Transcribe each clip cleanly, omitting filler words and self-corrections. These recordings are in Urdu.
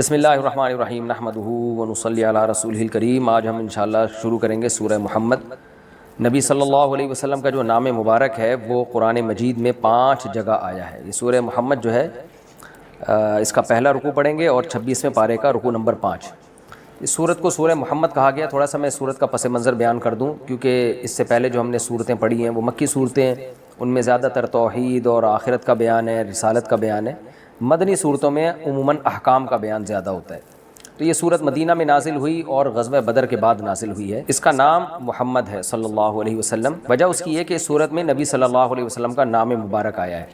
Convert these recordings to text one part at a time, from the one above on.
بسم اللہ الرحمن الرحیم نحمدہ ونصلی علی رسولہ الکریم۔ آج ہم انشاءاللہ شروع کریں گے سورہ محمد۔ نبی صلی اللہ علیہ وسلم کا جو نام مبارک ہے وہ قرآن مجید میں 5 جگہ آیا ہے۔ یہ سورہ محمد جو ہے اس کا پہلا رکوع پڑھیں گے اور 26ویں پارے کا رکوع نمبر 5۔ اس سورت کو سورہ محمد کہا گیا۔ تھوڑا سا میں سورت کا پس منظر بیان کر دوں، کیونکہ اس سے پہلے جو ہم نے صورتیں پڑھی ہیں وہ مکی صورتیں ہیں، ان میں زیادہ تر توحید اور آخرت کا بیان ہے، رسالت کا بیان ہے۔ مدنی صورتوں میں عموماً احکام کا بیان زیادہ ہوتا ہے۔ تو یہ صورت مدینہ میں نازل ہوئی اور غزوہ بدر کے بعد نازل ہوئی ہے۔ اس کا نام محمد ہے صلی اللہ علیہ وسلم۔ وجہ اس کی یہ کہ اس صورت میں نبی صلی اللہ علیہ وسلم کا نام مبارک آیا ہے،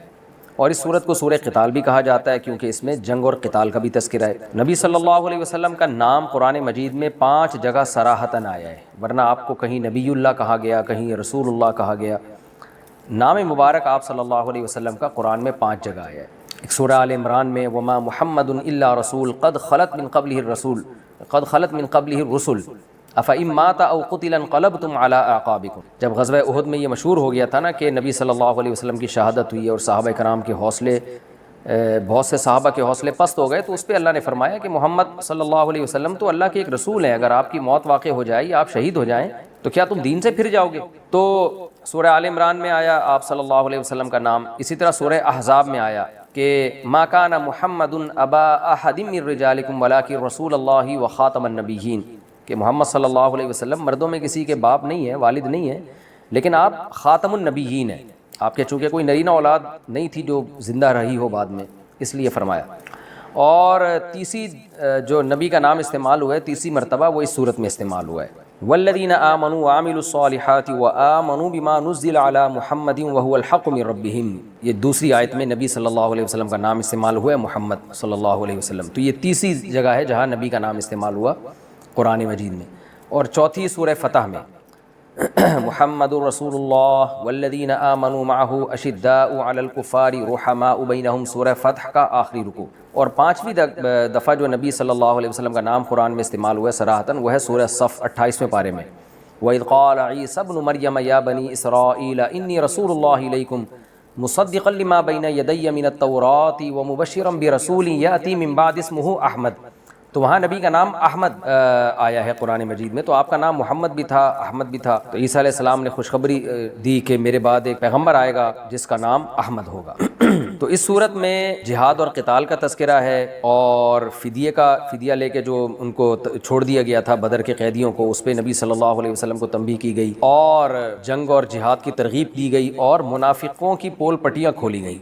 اور اس صورت کو سورہ قتال بھی کہا جاتا ہے کیونکہ اس میں جنگ اور قتال کا بھی تذکرہ ہے۔ نبی صلی اللہ علیہ وسلم کا نام قرآن مجید میں 5 جگہ صراحتاً آیا ہے، ورنہ آپ کو کہیں نبی اللہ کہا گیا، کہیں رسول اللہ کہا گیا۔ نام مبارک آپ صلی اللہ علیہ وسلم کا قرآن میں 5 جگہ آیا ہے۔ ایک سورہ آل عمران میں وما محمد الا رسول قد خلت من قبلہ الرسل افئن مات او قتل انقلبتم علی اعقابکم۔ جب غزوہ احد میں یہ مشہور ہو گیا تھا نا کہ نبی صلی اللہ علیہ وسلم کی شہادت ہوئی اور صحابہ کرام کے حوصلے، بہت سے صحابہ کے حوصلے پست ہو گئے، تو اس پہ اللہ نے فرمایا کہ محمد صلی اللہ علیہ وسلم تو اللہ کے ایک رسول ہیں، اگر آپ کی موت واقع ہو جائے یا آپ شہید ہو جائیں تو کیا تم دین سے پھر جاؤ گے؟ تو سورہ آل عمران میں آیا آپ صلی اللہ علیہ وسلم کا نام۔ اسی طرح سورہ احزاب میں آیا کہ ما کان محمد ابا احد من رجالکم ولکن رسول اللہ وخاتم النبیین، کہ محمد صلی اللہ علیہ وسلم مردوں میں کسی کے باپ نہیں ہے، والد نہیں ہے، لیکن آپ خاتم النبیین ہیں۔ آپ کے چونکہ کوئی نرینہ اولاد نہیں تھی جو زندہ رہی ہو بعد میں، اس لیے فرمایا۔ اور تیسری جو نبی کا نام استعمال ہوا ہے، تیسری مرتبہ وہ اس صورت میں استعمال ہوا ہے۔ والذین آمنوا وعملوا الصالحات وآمنوا بما نزل علی محمد وهو الحق من ربهم، یہ دوسری آیت میں نبی صلی اللہ علیہ وسلم کا نام استعمال ہوا ہے، محمد صلی اللہ علیہ وسلم۔ تو یہ تیسری جگہ ہے جہاں نبی کا نام استعمال ہوا قرآن مجید میں۔ اور چوتھی سورہ فتح میں محمد رسول اللہ والذین آمنوا معه اشداء علی الکفار رحماء بینہم، سورہ فتح کا آخری رکوع۔ اور 5ویں دفعہ جو نبی صلی اللہ علیہ وسلم کا نام قرآن میں استعمال ہوا ہے صراحتاً، وہ ہے سورہ صف 28ویں پارے میں۔ وَإِذْ قَالَ عِيسَى ابْنُ مَرْيَمَ يَا بَنِي إِسْرَائِيلَ إِنِّي رَسُولُ اللَّهِ إِلَيْكُمْ مُصَدِّقًا لِمَا بَيْنَ يَدَيَّ مِنَ التَّوْرَاةِ وَمُبَشِّرًا بِرَسُولٍ يَأْتِي مِن بَعْدِهِ اسْمُهُ أَحْمَدُ۔ تو وہاں نبی کا نام احمد آیا ہے قرآن مجید میں، تو آپ کا نام محمد بھی تھا، احمد بھی تھا۔ تو عیسیٰ علیہ السلام نے خوشخبری دی کہ میرے بعد ایک پیغمبر آئے گا جس کا نام احمد ہوگا۔ تو اس صورت میں جہاد اور قتال کا تذکرہ ہے، اور فدیہ لے کے جو ان کو چھوڑ دیا گیا تھا بدر کے قیدیوں کو، اس پہ نبی صلی اللہ علیہ وسلم کو تنبیہ کی گئی، اور جنگ اور جہاد کی ترغیب دی گئی، اور منافقوں کی پول پٹیاں کھولی گئی،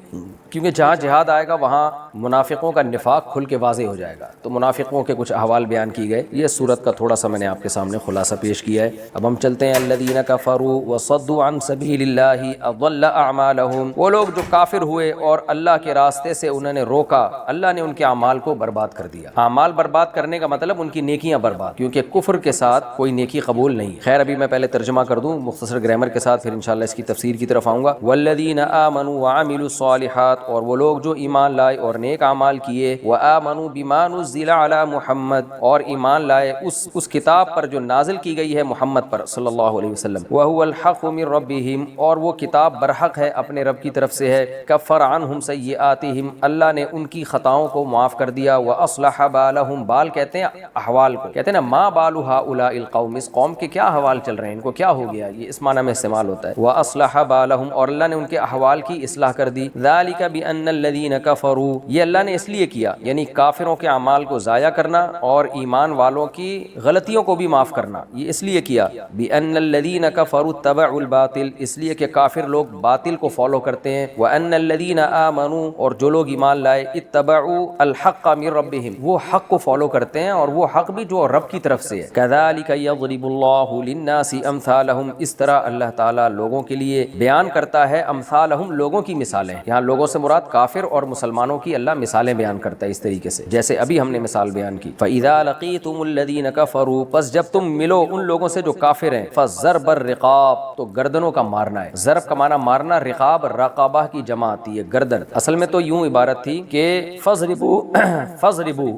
کیونکہ جہاں جہاد آئے گا وہاں منافقوں کا نفاق کھل کے واضح ہو جائے گا۔ تو منافقوں کے کچھ احوال بیان کی گئے۔ یہ سورت کا تھوڑا سا میں نے آپ کے سامنے خلاصہ پیش کیا ہے۔ اب ہم چلتے ہیں الذین کفروا وصدوا عن سبیل اللہ اضل اعمالهم، وہ لوگ جو کافر ہوئے اور اللہ کے راستے سے انہوں نے روکا، اللہ نے ان کے اعمال کو برباد کر دیا۔ اعمال برباد کرنے کا مطلب ان کی نیکیاں برباد، کیونکہ کفر کے ساتھ کوئی نیکی قبول نہیں۔ خیر ابھی میں پہلے ترجمہ کر دوں مختصر گرامر کے ساتھ، پھر انشاءاللہ اس کی تفسیر کی طرف آؤں گا۔ والذین آمنوا وعملوا الصالحات، اور وہ لوگ جو ایمان لائے اور نیک اعمال کیے، وآمنوا بما نزل علی محمد، اور ایمان لائے اس کتاب پر جو نازل کی گئی ہے محمد پر صلی اللہ علیہ وسلم، وہو الحق من ربہم، اور وہ کتاب برحق ہے اپنے رب کی طرف سے ہے، کفر عنہم سیئاتہم، اللہ نے ان کی خطاؤں کو معاف کر دیا، واصلح بالہم، بال کہتے ہیں احوال کو، کہتے ہیں نا ما بال ہؤلاء القوم، اس قوم کے کیا احوال چل رہے ہیں، ان کو کیا ہو گیا، یہ اس معنی میں استعمال ہوتا ہے۔ واصلح بالہم، اور اللہ نے ان کے احوال کی اصلاح کر دی۔ ذالک بان الذین کفروا، یہ اللہ نے اس لیے کیا، یعنی کافروں کے اعمال کو ضائع کرنا اور ایمان والوں کی غلطیوں کو بھی معاف کرنا، یہ اس لیے کیا۔ بان الذین کفروا اتبعوا الباطل، اس لیے کہ کافر لوگ باطل کو فالو کرتے ہیں۔ وان الذین آمنوا، اور جو لوگ ایمان لائے، اتبعوا الحق من ربہم، وہ حق کو فالو کرتے ہیں، اور وہ حق بھی جو رب کی طرف سے ہے۔ کذالک یضرب اللہ للناس امثالہم، اس طرح اللہ تعالیٰ لوگوں کے لیے بیان کرتا ہے امثالہم، لوگوں کی مثالیں۔ یہاں لوگوں سے مراد کافر اور مسلمانوں کی اللہ مثالیں بیان کرتا ہے اس طریقے سے جیسے ابھی ہم نے مثال بیان کی۔ فَإِذَا لَقِيتُمُ الَّذِينَ كَفَرُوا، پس جب تم ملو ان لوگوں سے جو کافر ہیں، فَضَرْبَ الرِّقَابِ، تو گردنوں کا مارنا ہے۔ ضرب کا معنی مارنا، رقاب رقابہ کی جمع آتی ہے گردن۔ اصل میں تو یوں عبارت تھی کہ فَضْرِبُوا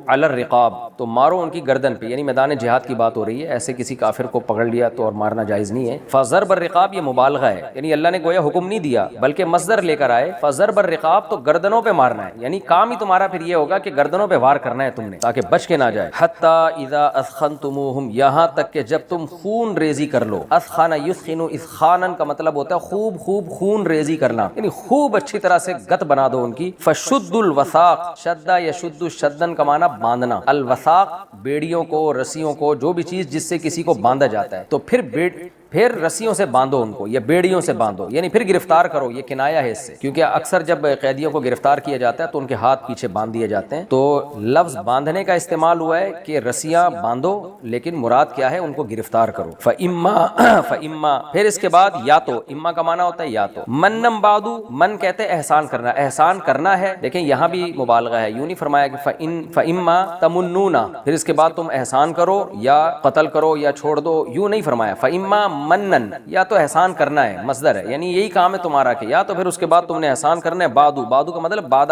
عَلَى الرِّقَابِ، تو مارو ان کی گردن پہ، یعنی میدان جہاد کی بات ہو رہی ہے، ایسے کسی کافر کو پکڑ لیا تو اور مارنا جائز نہیں ہے۔ فَضَرْبَ الرِّقَابِ، یہ مبالغہ ہے، یعنی اللہ نے گویا حکم نہیں دیا بلکہ مصدر لے کر آئے، فَضَرْبَ الرِّقَابِ الرقاب تو گردنوں پہ مارنا ہے، یعنی کام ہی تمہارا پھر یہ ہوگا کہ گردنوں پہ وار کرنا ہے تم نے تاکہ بچ کے نہ جائے. حتی اذا اثخنتموہم، یہاں تک کہ جب تم خون ریزی کر لو. اثخن یثخن، اثخانن کا مطلب ہوتا ہے خوب خوب خون ریزی کرنا، یعنی خوب اچھی طرح سے گت بنا دو ان کی. فشدوا الوثاق، شدہ یشد شدن کا معنی باندھنا، الوثاق بیڑیوں کو، رسیوں کو، جو بھی چیز جس سے کسی کو باندھا جاتا ہے تو پھر رسیوں سے باندھو ان کو یا بیڑیوں سے باندھو، یعنی پھر گرفتار کرو. یہ کنایا ہے اس سے، کیونکہ اکثر جب قیدیوں کو گرفتار کیا جاتا ہے تو ان کے ہاتھ پیچھے باندھ دیے جاتے ہیں. تو لفظ باندھنے کا استعمال ہوا ہے کہ رسیاں باندھو، لیکن مراد کیا ہے؟ ان کو گرفتار کرو. فَإِمَّا پھر اس کے بعد یا تو، اما کا معنی ہوتا ہے یا تو. منم بعدو، من کہتے ہیں احسان کرنا، احسان کرنا ہے. دیکھیں یہاں بھی مبالغہ ہے، یوں نہیں فرمایا کہ فَإِمَّا تَمُنُّونَ پھر اس کے بعد تم احسان کرو یا قتل کرو یا چھوڑ دو، یوں نہیں فرمایا. فَإِمَّا منن، یا تو احسان کرنا ہے، مصدر ہے، یعنی یہی کام ہے تمہارا کہ یا تو پھر اس کے بعد تم نے احسان کرنا ہے. بعدو کا مطلب بعد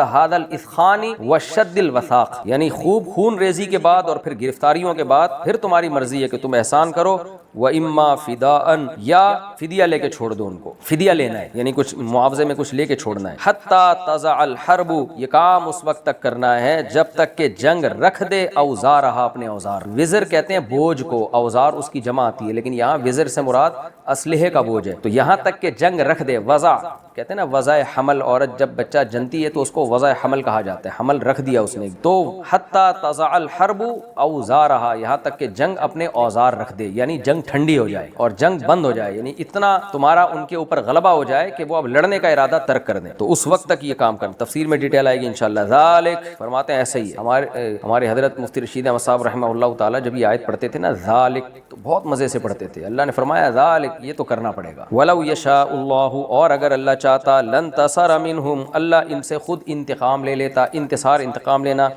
هذا الاثخان وشد الوثاق، یعنی خوب خون ریزی کے بعد اور پھر گرفتاریوں کے بعد پھر تمہاری مرضی ہے کہ تم احسان کرو. وَإِمَّا فِدَاءً، یا فدیہ لے کے چھوڑ دو ان کو، فدیہ لینا ہے یعنی کچھ معاوضے میں کچھ لے کے چھوڑنا ہے. حتیٰ تضع الحرب، یہ کام اس وقت تک کرنا ہے جب تک کہ جنگ رکھ دے اوزارہا، اپنے اوزار. وزر کہتے ہیں بوجھ کو، اوزار اس کی جمع آتی ہے، لیکن یہاں وزر سے مراد اسلحے کا بوجھ ہے. تو یہاں تک کہ جنگ رکھ دے. وضع کہتے ہیں نا وضع حمل، عورت جب بچہ جنتی ہے تو اس کو وضع حمل کہا جاتا ہے، حمل رکھ دیا اس نے. تو حتیٰ تضع الحرب اوزارہا، یہاں تک کہ جنگ اپنے اوزار رکھ دے، یعنی جنگ ٹھنڈی ہو جائے اور جنگ بند ہو جائے، یعنی اتنا تمہارا ان کے اوپر غلبہ ہو جائے کہ وہ اب لڑنے کا ارادہ ترک کر دیں. تو اس وقت تک یہ کام کرنا. تفسیر میں ڈیٹیل آئے گی انشاءاللہ. ذالک فرماتے ہیں ایسے ہی ہمارے حضرت مفتی رشید احمد صاحب رحمہ اللہ تعالی جب یہ آیت پڑھتے تھے نا ذالک، تو بہت مزے سے پڑھتے تھے. اللہ نے فرمایا ذالک، یہ تو کرنا پڑے گا. ولو یشاء اللہ، اور اگر اللہ چاہتا، لانتصر منہم، اللہ ان سے خود انتقام لے لیتا. انتصار انتقام لینا.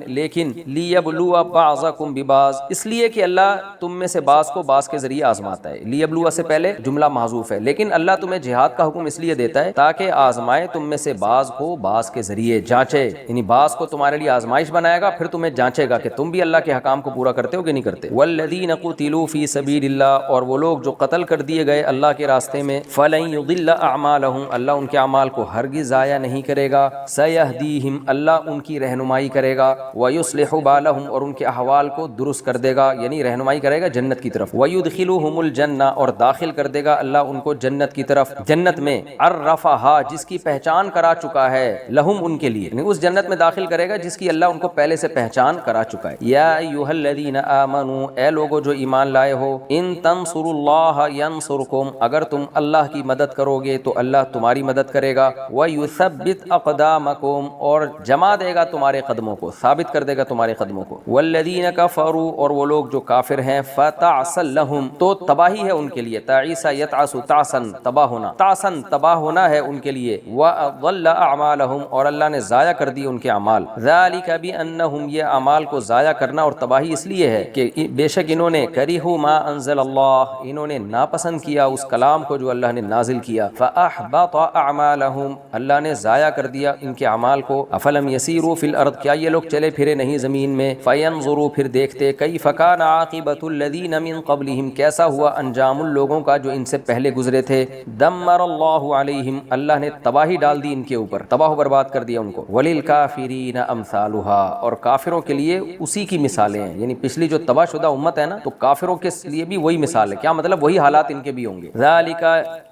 لیکن لیبلو بعضکم ببعض، اس لیے کہ اللہ تم میں سے بعض کو بعض کے ذریعے آزماتا ہے. لیبلو سے پہلے جملہ محذوف ہے، لیکن اللہ تمہیں جہاد کا حکم اس لیے دیتا ہے تاکہ آزمائے تم میں سے بعض کو بعض کے ذریعے، جانچے، یعنی بعض کو تمہارے لیے آزمائش بنائے گا، پھر تمہیں جانچے گا کہ تم بھی اللہ کے حکام کو پورا کرتے ہو کہ نہیں کرتے. والذین قتلوا فی سبیل اللہ، اور وہ لوگ جو قتل کر دیے گئے اللہ کے راستے میں. فلن یضل اعمالهم، اللہ ان کے اعمال کو ہرگز ضائع نہیں کرے گا. سیہدیہم، اللہ ان کی رہنمائی کرے گا. ویصلح بالہم، اور ان کے احوال کو درست کر دے گا، یعنی رہنمائی کرے گا جنت کی طرف. ویدخلہم الجنہ، اور داخل کر دے گا اللہ ان کو جنت کی طرف. جنت میں عرفہا، جس کی پہچان کرا چکا ہے، لہم ان کے لیے، یعنی اس جنت میں داخل کرے گا جس کی اللہ ان کو پہلے سے پہچان کرا چکا ہے. یا ایھا الذین آمنوا، اے لوگو جو ایمان لائے ہو. ان تنصروا اللہ ینصرکم، اگر تم اللہ کی مدد کرو گے تو اللہ تمہاری مدد کرے گا. ویثبت اقدامکم، اور جما دے گا تمہارے قدموں کو، ثابت کر دے گا تمہارے قدموں کو. والذین کفروا، اور وہ لوگ جو کافر ہیں، فتعسا لہم، تو تباہی ہے ان کے لیے. تعیس یتعس تعسن، تباہ ہونا، تعسن تباہ ہونا ہے ان کے لیے. وضل اعمالہم، اور اللہ نے ضائع کر دی ان کے اعمال. ذالک بانہم، یہ اعمال کو ضائع کرنا اور تباہی اس لیے ہے کہ بے شک انہوں نے کرہوا ما انزل اللہ، انہوں نے ناپسند کیا اس کلام کو جو اللہ نے نازل کیا. فاحبط اعمالہم، اللہ نے ضائع کر دیا ان کے اعمال کو. افلم یسیروا فی الارض، کیا یہ لوگ چلے پھرے نہیں زمین میں. فینظروا، پھر دیکھتے، کیف کان عاقبۃ الذین من قبلہم، کیسا ہوا انجام ان لوگوں کا جو ان سے پہلے گزرے تھے. دمر اللہ علیہم، اللہ نے تباہی ڈال دی ان کے اوپر، تباہ و برباد کر دیا ان کو. وللکافرین امثالھا، اور کافروں کے لیے اسی کی مثالیں ہیں، یعنی پچھلی جو تباہ شدہ امت ہے نا، تو کافروں کے لیے بھی وہی مثال ہے. کیا مطلب؟ وہی حالات ان کے بھی ہوں گے. ذالک،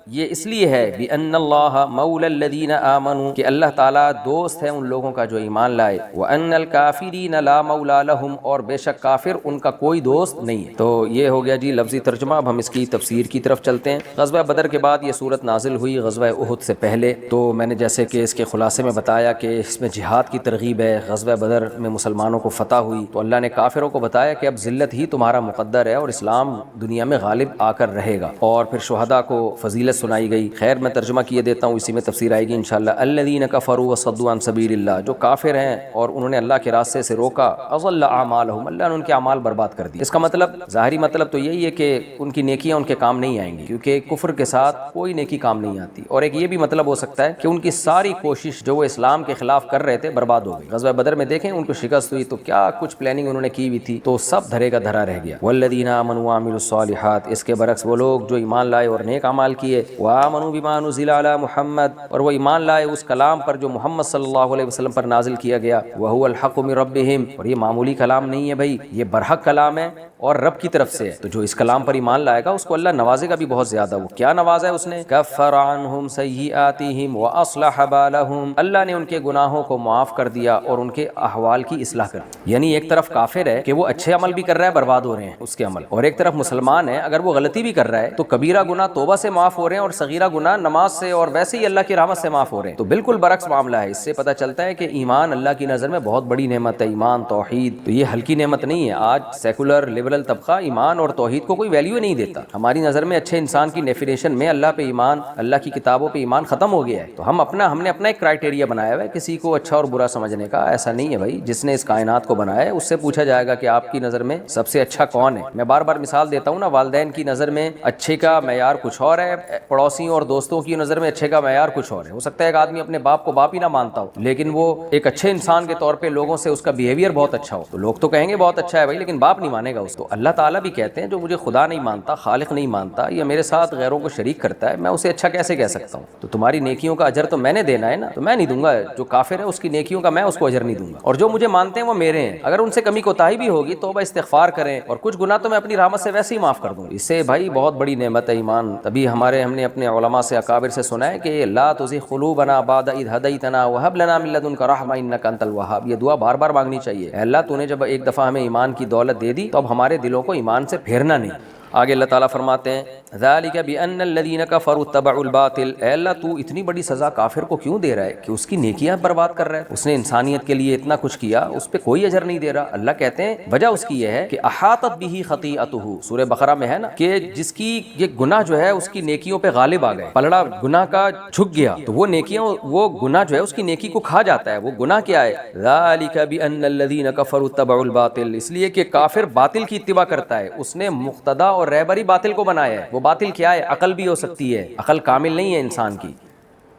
یہ اس لیے ہے بِأَنَّ اللَّهَ مَوْلَى الَّذِينَ آمَنُوا، کہ اللہ تعالیٰ دوست ہے ان لوگوں کا جو ایمان لائے. وَأَنَّ الْكَافِرِينَ لَا مَوْلَى لَهُمْ، اور بے شک کافر ان کا کوئی دوست نہیں ہے. تو یہ ہو گیا جی لفظی ترجمہ. اب ہم اس کی تفسیر کی طرف چلتے ہیں. غزوہ بدر کے بعد یہ صورت نازل ہوئی، غزوہ احد سے پہلے. تو میں نے جیسے کہ اس کے خلاصے میں بتایا کہ اس میں جہاد کی ترغیب ہے. غزوہ بدر میں مسلمانوں کو فتح ہوئی تو اللہ نے کافروں کو بتایا کہ اب ذلت ہی تمہارا مقدر ہے اور اسلام دنیا میں غالب آ کر رہے گا. اور پھر شہداء کو فضیلت سنائی گئی. خیر میں ترجمہ کیے دیتا ہوں، اسی میں تفسیر آئے گی انشاءاللہ. الذین کفروا وصدوا عن سبیل اللہ، جو کافر ہیں اور انہوں نے اللہ کے راستے سے روکا. اضل اعمالهم، اللہ نے ان کے اعمال برباد کر دیے. اس کا مطلب ظاہری مطلب تو یہی ہے کہ ان کی نیکیاں ان کے کام نہیں آئیں گی، کیونکہ کفر کے ساتھ کوئی نیکی کام نہیں آتی. اور ایک یہ بھی مطلب ہو سکتا ہے کہ ان کی ساری کوشش جو وہ اسلام کے خلاف کر رہے تھے برباد ہو گئی. غزوہ بدر میں دیکھیں ان کو شکست ہوئی تو کیا کچھ پلاننگ انہوں نے کی ہوئی تھی تو سب دھرے کا دھرا رہ گیا. والذین آمنوا وعملوا الصالحات، اس کے برعکس وہ لوگ جو ایمان لائے اور نیک اعمال کیے. وآمنوا بما نزل علی محمد، اور وہ ایمان لائے اس کلام پر جو محمد صلی اللہ علیہ وسلم پر نازل کیا گیا، وہو الحق من ربہم، اور یہ معمولی کلام نہیں ہے بھائی، یہ برحق کلام ہے اور رب کی طرف سے ہے۔ تو جو اس کلام پر ایمان لائے گا اس کو اللہ نوازے گا بھی بہت زیادہ۔ وہ کیا نوازا ہے اس نے؟ کفر عنہم سیئاتہم واصلح بالہم، اللہ نے ان کے گناہوں کو معاف کر دیا اور ان کے احوال کی اصلاح کر دی۔ یعنی ایک طرف کافر ہے کہ وہ اچھے عمل بھی کر رہا ہے، برباد ہو رہے ہیں اس کے عمل، اور ایک طرف مسلمان ہے اگر وہ غلطی بھی کر رہا ہے تو کبیرہ گناہ توبہ سے معاف ہو رہے ہیں اور صغیرہ گناہ نماز سے اور ویسے ہی اللہ کی رحمت سے معاف ہو رہے ہیں۔ تو بالکل برعکس معاملہ ہے۔ اس سے پتہ چلتا ہے کہ ایمان اللہ کی نظر میں بہت بڑی نعمت ہے، ایمان توحید، تو یہ ہلکی نعمت نہیں ہے۔ آج سیکولر لبرل طبقہ ایمان اور توحید کو کوئی ویلیو نہیں دیتا۔ ہماری نظر میں اچھے انسان کی ڈیفینیشن میں اللہ پہ ایمان، اللہ کی کتابوں پہ ایمان ختم ہو گیا ہے۔ تو ہم نے اپنا ایک کرائٹیریا بنایا ہوا ہے کسی کو اچھا اور برا سمجھنے کا۔ ایسا نہیں ہے بھائی، جس نے اس کائنات کو بنایا ہے اس سے پوچھا جائے گا کہ آپ کی نظر میں سب سے اچھا کون ہے۔ میں بار بار مثال دیتا ہوں نا، والدین کی نظر میں اچھے کا معیار کچھ اور ہے، پڑوسیوں اور دوستوں کی نظر میں اچھے کا معیار کچھ اور ہے۔ ہو سکتا ہے ایک آدمی اپنے باپ کو باپ ہی نہ مانتا ہو، لیکن وہ ایک اچھے انسان کے طور پہ لوگوں سے اس کا بیہیویئر بہت اچھا ہو، تو لوگ تو کہیں گے بہت اچھا ہے بھائی، لیکن باپ نہیں مانے گا اس کو۔ اللہ تعالیٰ بھی کہتے ہیں جو مجھے خدا نہیں مانتا، خالق نہیں مانتا، یا میرے ساتھ غیروں کو شریک کرتا ہے، میں اسے اچھا کیسے کہہ سکتا ہوں؟ تو تمہاری نیکیوں کا اجر تو میں نے دینا ہے نا، تو میں نہیں دوں گا۔ جو کافر ہے اس کی نیکیوں کا میں اس کو اجر نہیں دوں گا، اور جو مجھے مانتے ہیں وہ میرے ہیں۔ اگر ان سے کمی کوتاہی بھی ہوگی توبہ استغفار کریں، اور کچھ گناہ تو میں اپنی رحمت سے ویسے ہی معاف کر دوں۔ اس سے بھائی بہت بڑی نعمت ہے ایمان۔ تبھی ہم نے اپنے علماء سے اکابر سے سنا ہے کہ لا تزغ قلوبنا بعد اذ ہدیتنا وہب لنا من لدنک رحمۃ انک انت الوہاب، یہ دعا بار بار مانگنی چاہیے۔ اے اللہ تو نے جب ایک دفعہ ہمیں ایمان کی دولت دے دی تو اب ہمارے دلوں کو ایمان سے پھیرنا نہیں۔ آگے اللہ تعالیٰ فرماتے ہیں ذالک بان الذین کفروا اتبعوا الباطل، اے اللہ تو اتنی بڑی سزا کافر کو کیوں دے رہا ہے کہ اس کی نیکیاں برباد کر رہا ہے؟ اس نے انسانیت کے لیے اتنا کچھ کیا، اس پہ کوئی اجر نہیں دے رہا۔ اللہ کہتے ہیں وجہ اس کی یہ ہے کہ احاطت بہ خطیئتہ، سورہ بقرہ میں ہے نا کہ جس کی یہ گناہ جو ہے اس کی نیکیوں پہ غالب آ گئے، پلڑا گناہ کا جھک گیا تو وہ نیکیاں، وہ گناہ جو ہے اس کی نیکی کو کھا جاتا ہے۔ وہ گناہ کیا ہے؟ ذالک بان الذین کفروا اتبعوا الباطل، اس لیے کہ کافر باطل کی اتباع کرتا ہے، اس نے مقتدا اور رہبری باطل کو بنایا ہے۔ وہ باطل کیا ہے؟ عقل بھی ہو سکتی ہے، عقل کامل نہیں ہے انسان کی،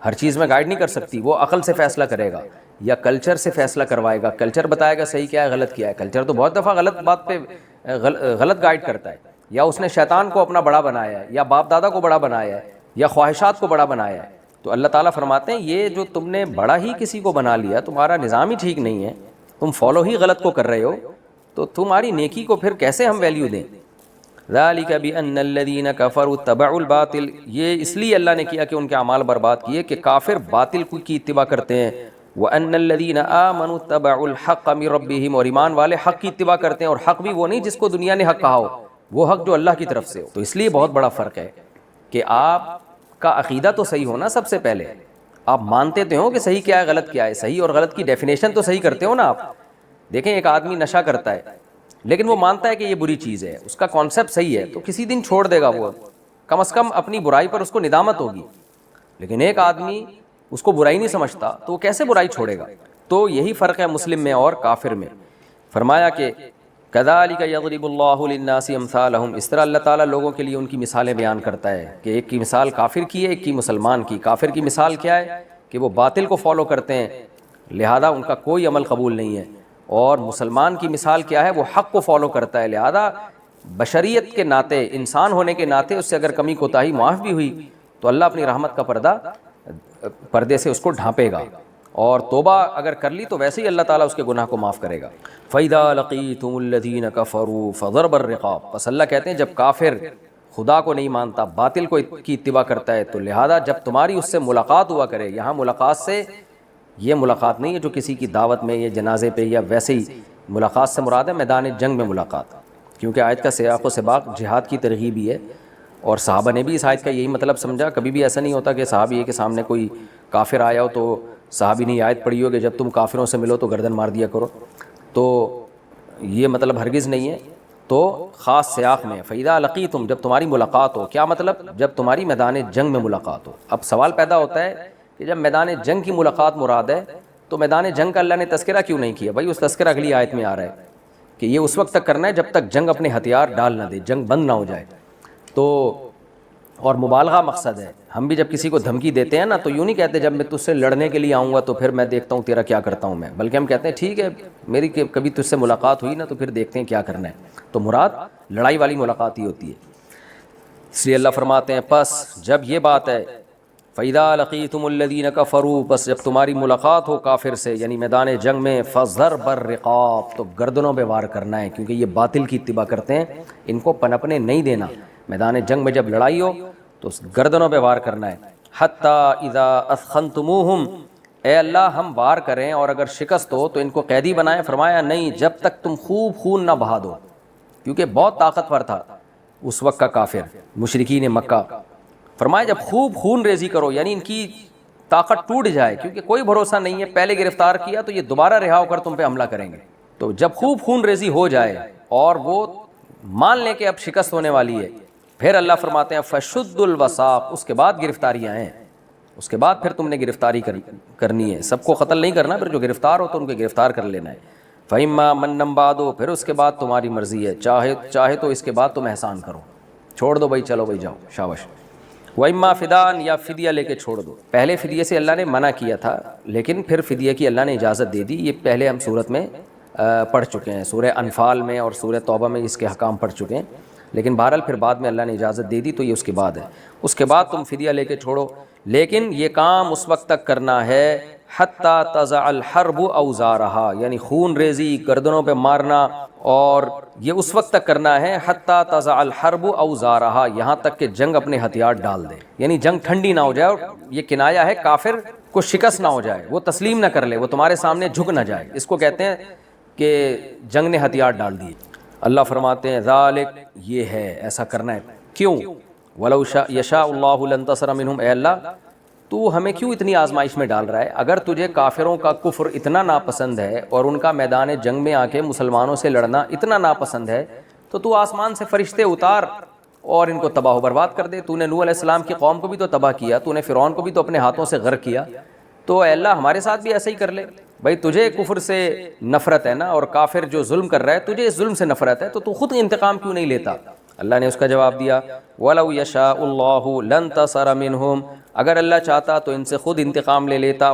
ہر چیز میں گائیڈ نہیں کر سکتی، وہ عقل سے فیصلہ کرے گا یا کلچر سے فیصلہ کروائے گا، کلچر بتائے گا صحیح کیا ہے غلط کیا ہے۔ کلچر تو بہت دفعہ غلط بات پہ غلط گائیڈ کرتا ہے، یا اس نے شیطان کو اپنا بڑا بنایا ہے، یا باپ دادا کو بڑا بنایا ہے، یا خواہشات کو بڑا بنایا ہے۔ تو اللہ تعالیٰ فرماتے ہیں یہ جو تم نے بڑا ہی کسی کو بنا لیا، تمہارا نظام ہی ٹھیک نہیں ہے، تم فالو ہی غلط کو کر رہے ہو، تو تمہاری نیکی کو پھر کیسے ہم ویلیو دیں؟ ذالک بان الذین کفروا اتبعوا الباطل، یہ اس لیے اللہ نے کیا کہ ان کے اعمال برباد کیے کہ کافر باطل کی اتباع کرتے ہیں۔ وان الذین آمنوا اتبعوا الحق من ربہم، اور ایمان والے حق کی اتباع کرتے ہیں، اور حق بھی وہ نہیں جس کو دنیا نے حق کہا ہو، وہ حق جو اللہ کی طرف سے ہو۔ تو اس لیے بہت بڑا فرق ہے کہ آپ کا عقیدہ تو صحیح ہونا سب سے پہلے، آپ مانتے تو ہو کہ صحیح کیا ہے غلط کیا ہے، صحیح اور غلط کی ڈیفینیشن تو صحیح کرتے ہو نا آپ۔ دیکھیں ایک آدمی نشہ کرتا ہے لیکن وہ مانتا ہے کہ یہ بری چیز ہے، اس کا کانسیپٹ صحیح ہے، تو کسی دن چھوڑ دے گا، وہ کم از کم اپنی برائی پر اس کو ندامت ہوگی۔ لیکن ایک آدمی اس کو برائی نہیں سمجھتا تو وہ کیسے برائی چھوڑے گا؟ تو یہی فرق ہے مسلم میں اور کافر میں۔ فرمایا کہ کذالک یضرب اللہ للناس امثالہم، اس طرح اللہ تعالیٰ لوگوں کے لیے ان کی مثالیں بیان کرتا ہے کہ ایک کی مثال کافر کی ہے، ایک کی مسلمان کی۔ کافر کی مثال کیا ہے کہ وہ باطل کو فالو کرتے ہیں لہذا ان کا کوئی عمل قبول نہیں ہے، اور مسلمان کی مثال کیا ہے؟ وہ حق کو فالو کرتا ہے، لہذا بشریت کے ناطے، انسان ہونے کے ناطے اس سے اگر کمی کوتاہی معاف بھی ہوئی تو اللہ اپنی رحمت کا پردے سے اس کو ڈھانپے گا، اور توبہ اگر کر لی تو ویسے ہی اللہ تعالیٰ اس کے گناہ کو معاف کرے گا۔ فَإِذَا لَقِيتُمُ الَّذِينَ كَفَرُوا فَضَرْبَ الرِّقَابِ، پس اللہ کہتے ہیں جب کافر خدا کو نہیں مانتا، باطل کو کی اتباع کرتا ہے، تو لہذا جب تمہاری اس سے ملاقات ہوا کرے، یہاں ملاقات سے یہ ملاقات نہیں ہے جو کسی کی دعوت میں یا جنازے پہ یا ویسے ہی، ملاقات سے مراد ہے میدان جنگ میں ملاقات، کیونکہ آیت کا سیاق و سباق جہاد کی ترغیب ہی ہے، اور صحابہ نے بھی اس آیت کا یہی مطلب سمجھا۔ کبھی بھی ایسا نہیں ہوتا کہ صحابی کے سامنے کوئی کافر آیا ہو تو صحابی نے آیت پڑھی ہو کہ جب تم کافروں سے ملو تو گردن مار دیا کرو، تو یہ مطلب ہرگز نہیں ہے، تو خاص سیاق میں فَإِذَا لَقِيتُمْ، جب تمہاری ملاقات ہو، کیا مطلب؟ جب تمہاری میدان جنگ میں ملاقات ہو۔ اب سوال پیدا ہوتا ہے کہ جب میدان جنگ کی ملاقات مراد ہے تو میدان جنگ کا اللہ نے تذکرہ کیوں نہیں کیا؟ بھائی اس تذکرہ اگلی آیت میں آ رہا ہے کہ یہ اس وقت تک کرنا ہے جب تک جنگ اپنے ہتھیار ڈال نہ دے، جنگ بند نہ ہو جائے۔ تو اور مبالغہ مقصد ہے، ہم بھی جب کسی کو دھمکی دیتے ہیں نا تو یوں نہیں کہتے جب میں تجھ سے لڑنے کے لیے آؤں گا تو پھر میں دیکھتا ہوں تیرا کیا کرتا ہوں میں، بلکہ ہم کہتے ہیں ٹھیک ہے میری کبھی تجھ سے ملاقات ہوئی نا تو پھر دیکھتے ہیں کیا کرنا ہے۔ تو مراد لڑائی والی ملاقات ہی ہوتی ہے۔ اس لیے اللہ فرماتے ہیں پس جب یہ بات ہے فَإِذَا لَقِيتُمُ الَّذِينَ كَفَرُوا، بس جب تمہاری ملاقات ہو کافر سے یعنی میدان جنگ میں، فَضَرْبَ الرِّقَابِ، تو گردنوں پہ وار کرنا ہے، کیونکہ یہ باطل کی اتباع کرتے ہیں، ان کو پنپنے نہیں دینا۔ میدان جنگ میں جب لڑائی ہو تو گردنوں پہ وار کرنا ہے۔ حَتَّى إِذَا أَثْخَنْتُمُوهُمْ، اے اللہ ہم وار کریں اور اگر شکست ہو تو ان کو قیدی بنائیں۔ فرمایا نہیں، جب تک تم خوب خون نہ بہا دو، کیونکہ بہت طاقتور تھا اس وقت کا کافر مشرکین مکہ۔ فرمایا جب خوب خون ریزی کرو، یعنی ان کی طاقت ٹوٹ جائے، کیونکہ کوئی بھروسہ نہیں ہے، پہلے گرفتار کیا تو یہ دوبارہ رہا ہو کر تم پہ حملہ کریں گے۔ تو جب خوب خون ریزی ہو جائے اور وہ مان لیں کہ اب شکست ہونے والی ہے، پھر اللہ فرماتے ہیں فَشُدُّ الْوَثَاقِ، اس کے بعد گرفتاریاں ہیں، اس کے بعد پھر تم نے گرفتاری کرنی ہے، سب کو قتل نہیں کرنا، پھر جو گرفتار ہو تو ان کو گرفتار کر لینا ہے۔ فَإِمَّا مَنًّا بَعْدُ، پھر اس کے بعد تمہاری مرضی ہے، چاہے تو اس کے بعد تم احسان کرو، چھوڑ دو بھائی، چلو بھائی جاؤ شاباش۔ وَإِمَّا فِدَاءً، یا فدیہ لے کے چھوڑ دو۔ پہلے فدیے سے اللہ نے منع کیا تھا، لیکن پھر فدیے کی اللہ نے اجازت دے دی، یہ پہلے ہم صورت میں پڑھ چکے ہیں، سورہ انفال میں اور سورہ توبہ میں اس کے حکام پڑھ چکے ہیں، لیکن بہرحال پھر بعد میں اللہ نے اجازت دے دی تو یہ اس کے بعد ہے۔ اس کے بعد تم فدیہ لے کے چھوڑو، لیکن یہ کام اس وقت تک کرنا ہے حتیٰ تضع الحرب اوزارہا، یعنی خون ریزی، گردنوں پہ مارنا، اور یہ اس وقت تک کرنا ہے حتیٰ تضع الحرب اوزارہا، یہاں تک کہ جنگ اپنے ہتھیار ڈال دے، یعنی جنگ ٹھنڈی نہ ہو جائے، اور یہ کنایہ ہے کافر کو شکست نہ ہو جائے، وہ تسلیم نہ کر لے، وہ تمہارے سامنے جھک نہ جائے، اس کو کہتے ہیں کہ جنگ نے ہتھیار ڈال دیے۔ اللہ فرماتے ہیں ذالک، یہ ہے ایسا کرنا ہے، کیوں؟ وَلَوْ يَشَاءُ اللَّهُ لَانتَصَرَ مِنْهُمْ، اے اللہ تو ہمیں کیوں اتنی آزمائش میں ڈال رہا ہے؟ اگر تجھے کافروں کا کفر اتنا ناپسند ہے اور ان کا میدان جنگ میں آ کے مسلمانوں سے لڑنا اتنا ناپسند ہے، تو آسمان سے فرشتے اتار اور ان کو تباہ و برباد کر دے۔ تو نے نوح علیہ السلام کی قوم کو بھی تو تباہ کیا، تو نے فرعون کو بھی تو اپنے ہاتھوں سے غرق کیا، تو اے اللہ ہمارے ساتھ بھی ایسا ہی کر لے۔ بھائی تجھے کفر سے نفرت ہے نا، اور کافر جو ظلم کر رہا ہے تجھے اس ظلم سے نفرت ہے، تو خود انتقام کیوں نہیں لیتا؟ اللہ نے اس کا جواب دیا وَلَوْ يَشَاءُ اللَّهُ لَانتَصَرَ مِنْهُمْ، اگر اللہ چاہتا تو ان سے خود انتقام لے لیتا،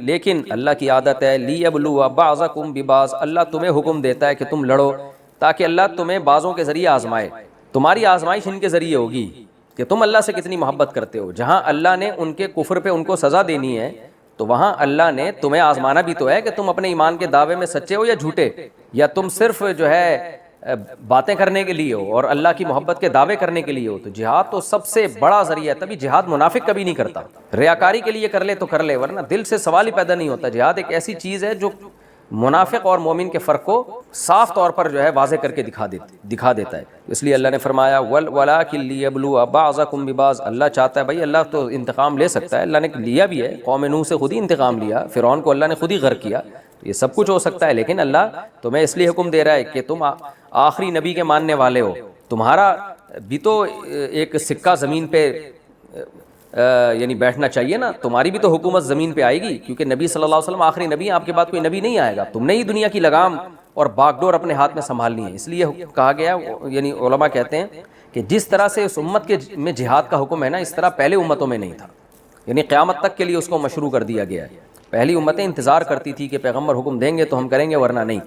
لیکن اللہ کی عادت ہے لِيَبْلُوَ بَعْضَكُمْ بِبَعْضٍ، اللہ تمہیں حکم دیتا ہے کہ تم لڑو تاکہ اللہ تمہیں بعضوں کے ذریعے آزمائے۔ تمہاری آزمائش ان کے ذریعے ہوگی کہ تم اللہ سے کتنی محبت کرتے ہو۔ جہاں اللہ نے ان کے کفر پہ ان کو سزا دینی ہے، تو وہاں اللہ نے تمہیں آزمانا بھی تو ہے کہ تم اپنے ایمان کے دعوے میں سچے ہو یا جھوٹے، یا تم صرف جو ہے باتیں کرنے کے لیے ہو اور اللہ کی محبت کے دعوے کرنے کے لیے ہو۔ تو جہاد تو سب سے بڑا ذریعہ ہے، تبھی جہاد منافق کبھی نہیں کرتا، ریاکاری کے لیے کر لے تو کر لے، ورنہ دل سے سوال ہی پیدا نہیں ہوتا۔ جہاد ایک ایسی چیز ہے جو منافق اور مومن کے فرق کو صاف طور پر جو ہے واضح کر کے دکھا دیتا ہے۔ اس لیے اللہ نے فرمایا وَلَٰكِن لِيَبْلُوَ بَعْضَكُمْ بِبَعْضٍ، اللہ چاہتا ہے بھائی، اللہ تو انتقام لے سکتا ہے، اللہ نے لیا بھی ہے، قوم نوح سے خود ہی انتقام لیا، فرعون کو اللہ نے خود ہی غرق کیا، یہ سب کچھ ہو سکتا ہے، لیکن اللہ تمہیں اس لیے حکم دے رہا ہے کہ تم آخری نبی کے ماننے والے ہو، تمہارا بھی تو ایک سکہ زمین پہ یعنی بیٹھنا چاہیے نا، تمہاری بھی تو حکومت زمین پہ آئے گی، کیونکہ نبی صلی اللہ علیہ وسلم آخری نبی ہیں، آپ کے بعد کوئی نبی نہیں آئے گا، تم نے ہی دنیا کی لگام اور باغ ڈور اپنے ہاتھ میں سنبھالنی ہے۔ اس لیے کہا گیا، یعنی علماء کہتے ہیں کہ جس طرح سے اس امت میں جہاد کا حکم ہے نا، اس طرح پہلے امتوں میں نہیں تھا، یعنی قیامت تک کے لیے اس کو مشروع کر دیا گیا ہے۔ پہلی امتیں انتظار کرتی تھی کہ پیغمبر حکم دیں گے تو ہم کریں گے، ورنہ نہیں،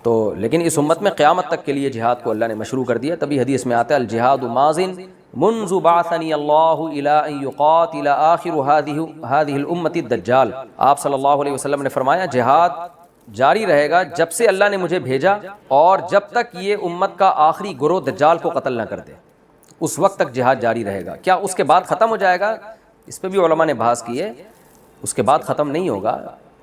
تو لیکن اس امت میں قیامت تک کے لیے جہاد کو اللہ نے مشروع کر دیا۔ تبھی حدیث میں آتا ہے الجہاد ماضٍ منذ بعثنی اللہ الی ان یقاتل آخر هذه الامۃ الدجال، آپ صلی اللہ علیہ وسلم نے فرمایا جہاد جاری رہے گا جب سے اللہ نے مجھے بھیجا، اور جب تک یہ امت کا آخری گروہ دجال کو قتل نہ کر دے، اس وقت تک جہاد جاری رہے گا۔ کیا اس کے بعد ختم ہو جائے گا؟ اس پہ بھی علماء نے بحث کی ہے، اس کے بعد ختم نہیں ہوگا،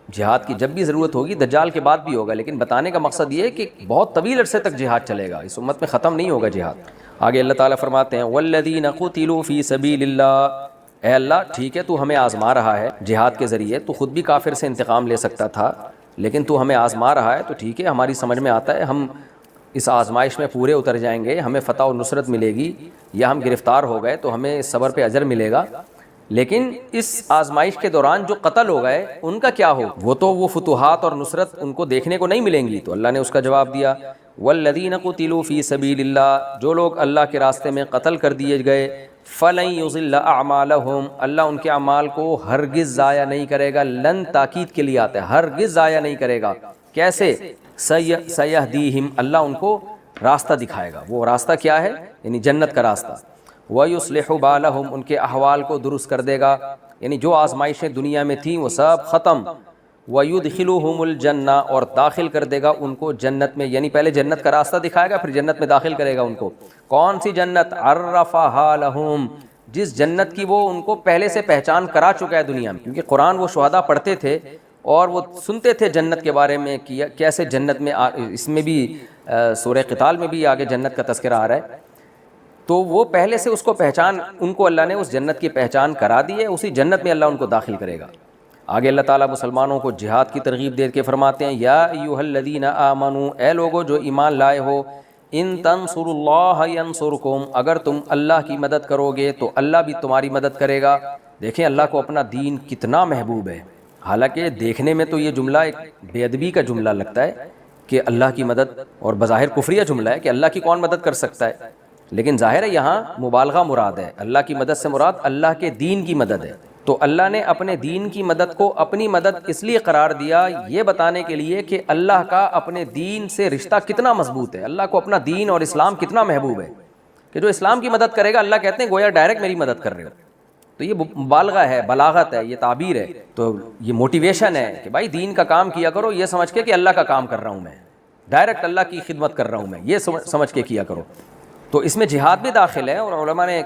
جہاد کی جب بھی ضرورت ہوگی دجال کے بعد بھی ہوگا، لیکن بتانے کا مقصد یہ ہے کہ بہت طویل عرصے تک جہاد چلے گا، اس امت میں ختم نہیں ہوگا جہاد۔ آگے اللہ تعالیٰ فرماتے ہیں والذین قتلوا فی سبیل اللہ، اے اللہ ٹھیک ہے تو ہمیں آزما رہا ہے جہاد کے ذریعے، تو خود بھی کافر سے انتقام لے سکتا تھا، لیکن تو ہمیں آزما رہا ہے، تو ٹھیک ہے ہماری سمجھ میں آتا ہے، ہم اس آزمائش میں پورے اتر جائیں گے، ہمیں فتح و نصرت ملے گی، یا ہم گرفتار ہو گئے تو ہمیں صبر پہ اجر ملے گا، لیکن اس آزمائش کے دوران جو قتل ہو گئے ان کا کیا ہو؟ وہ فتوحات اور نصرت ان کو دیکھنے کو نہیں ملیں گی۔ تو اللہ نے اس کا جواب دیا والذین قتلوا فی سبیل اللہ، جو لوگ اللہ کے راستے میں قتل کر دیے گئے، فلن یضل اعمالہم، اللہ ان کے اعمال کو ہرگز ضائع نہیں کرے گا، لن تاکید کے لیے آتا ہے، ہرگز ضائع نہیں کرے گا۔ کیسے؟ سیہدیہم، اللہ ان کو راستہ دکھائے گا۔ وہ راستہ کیا ہے؟ یعنی جنت کا راستہ۔ وَيُصْلِحُ بَالَهُمْ ان کے احوال کو درست کر دے گا، یعنی جو آزمائشیں دنیا میں تھیں وہ سب ختم، وَيُدْخِلُهُمُ الْجَنَّةَ اور داخل کر دے گا ان کو جنت میں، یعنی پہلے جنت کا راستہ دکھائے گا پھر جنت میں داخل کرے گا ان کو۔ کون سی جنت؟ عَرَّفَهَا لَهُمْ، جس جنت کی وہ ان کو پہلے سے پہچان کرا چکا ہے دنیا میں، کیونکہ قرآن وہ شہداء پڑھتے تھے اور وہ سنتے تھے جنت کے بارے میں کہ کیسے جنت میں اس میں بھی سورہ قتال میں بھی آگے جنت کا تذکرہ آ رہا ہے، تو وہ پہلے سے اس کو پہچان، ان کو اللہ نے اس جنت کی پہچان کرا دی ہے، اسی جنت میں اللہ ان کو داخل کرے گا۔ آگے اللہ تعالیٰ مسلمانوں کو جہاد کی ترغیب دے کے فرماتے ہیں یا ایھا الذین آمنوا، اے لوگو جو ایمان لائے ہو، ان تنصروا اللہ ینصرکم، اگر تم اللہ کی مدد کرو گے تو اللہ بھی تمہاری مدد کرے گا۔ دیکھیں اللہ کو اپنا دین کتنا محبوب ہے، حالانکہ دیکھنے میں تو یہ جملہ ایک بے ادبی کا جملہ لگتا ہے کہ اللہ کی مدد، اور بظاہر کفریہ جملہ ہے کہ اللہ کی کون مدد کر سکتا ہے، لیکن ظاہر ہے یہاں مبالغہ مراد ہے، اللہ کی مدد سے مراد اللہ کے دین کی مدد ہے۔ تو اللہ نے اپنے دین کی مدد کو اپنی مدد اس لیے قرار دیا، یہ بتانے کے لیے کہ اللہ کا اپنے دین سے رشتہ کتنا مضبوط ہے، اللہ کو اپنا دین اور اسلام کتنا محبوب ہے کہ جو اسلام کی مدد کرے گا اللہ کہتے ہیں گویا ڈائریکٹ میری مدد کر رہے ہو۔ تو یہ مبالغہ ہے، بلاغت ہے، یہ تعبیر ہے، تو یہ موٹیویشن ہے کہ بھائی دین کا کام کیا کرو یہ سمجھ کے کہ اللہ کا کام کر رہا ہوں میں، ڈائریکٹ اللہ کی خدمت کر رہا ہوں میں، یہ سمجھ کے کیا کرو۔ تو اس میں جہاد بھی داخل ہے، اور علماء نے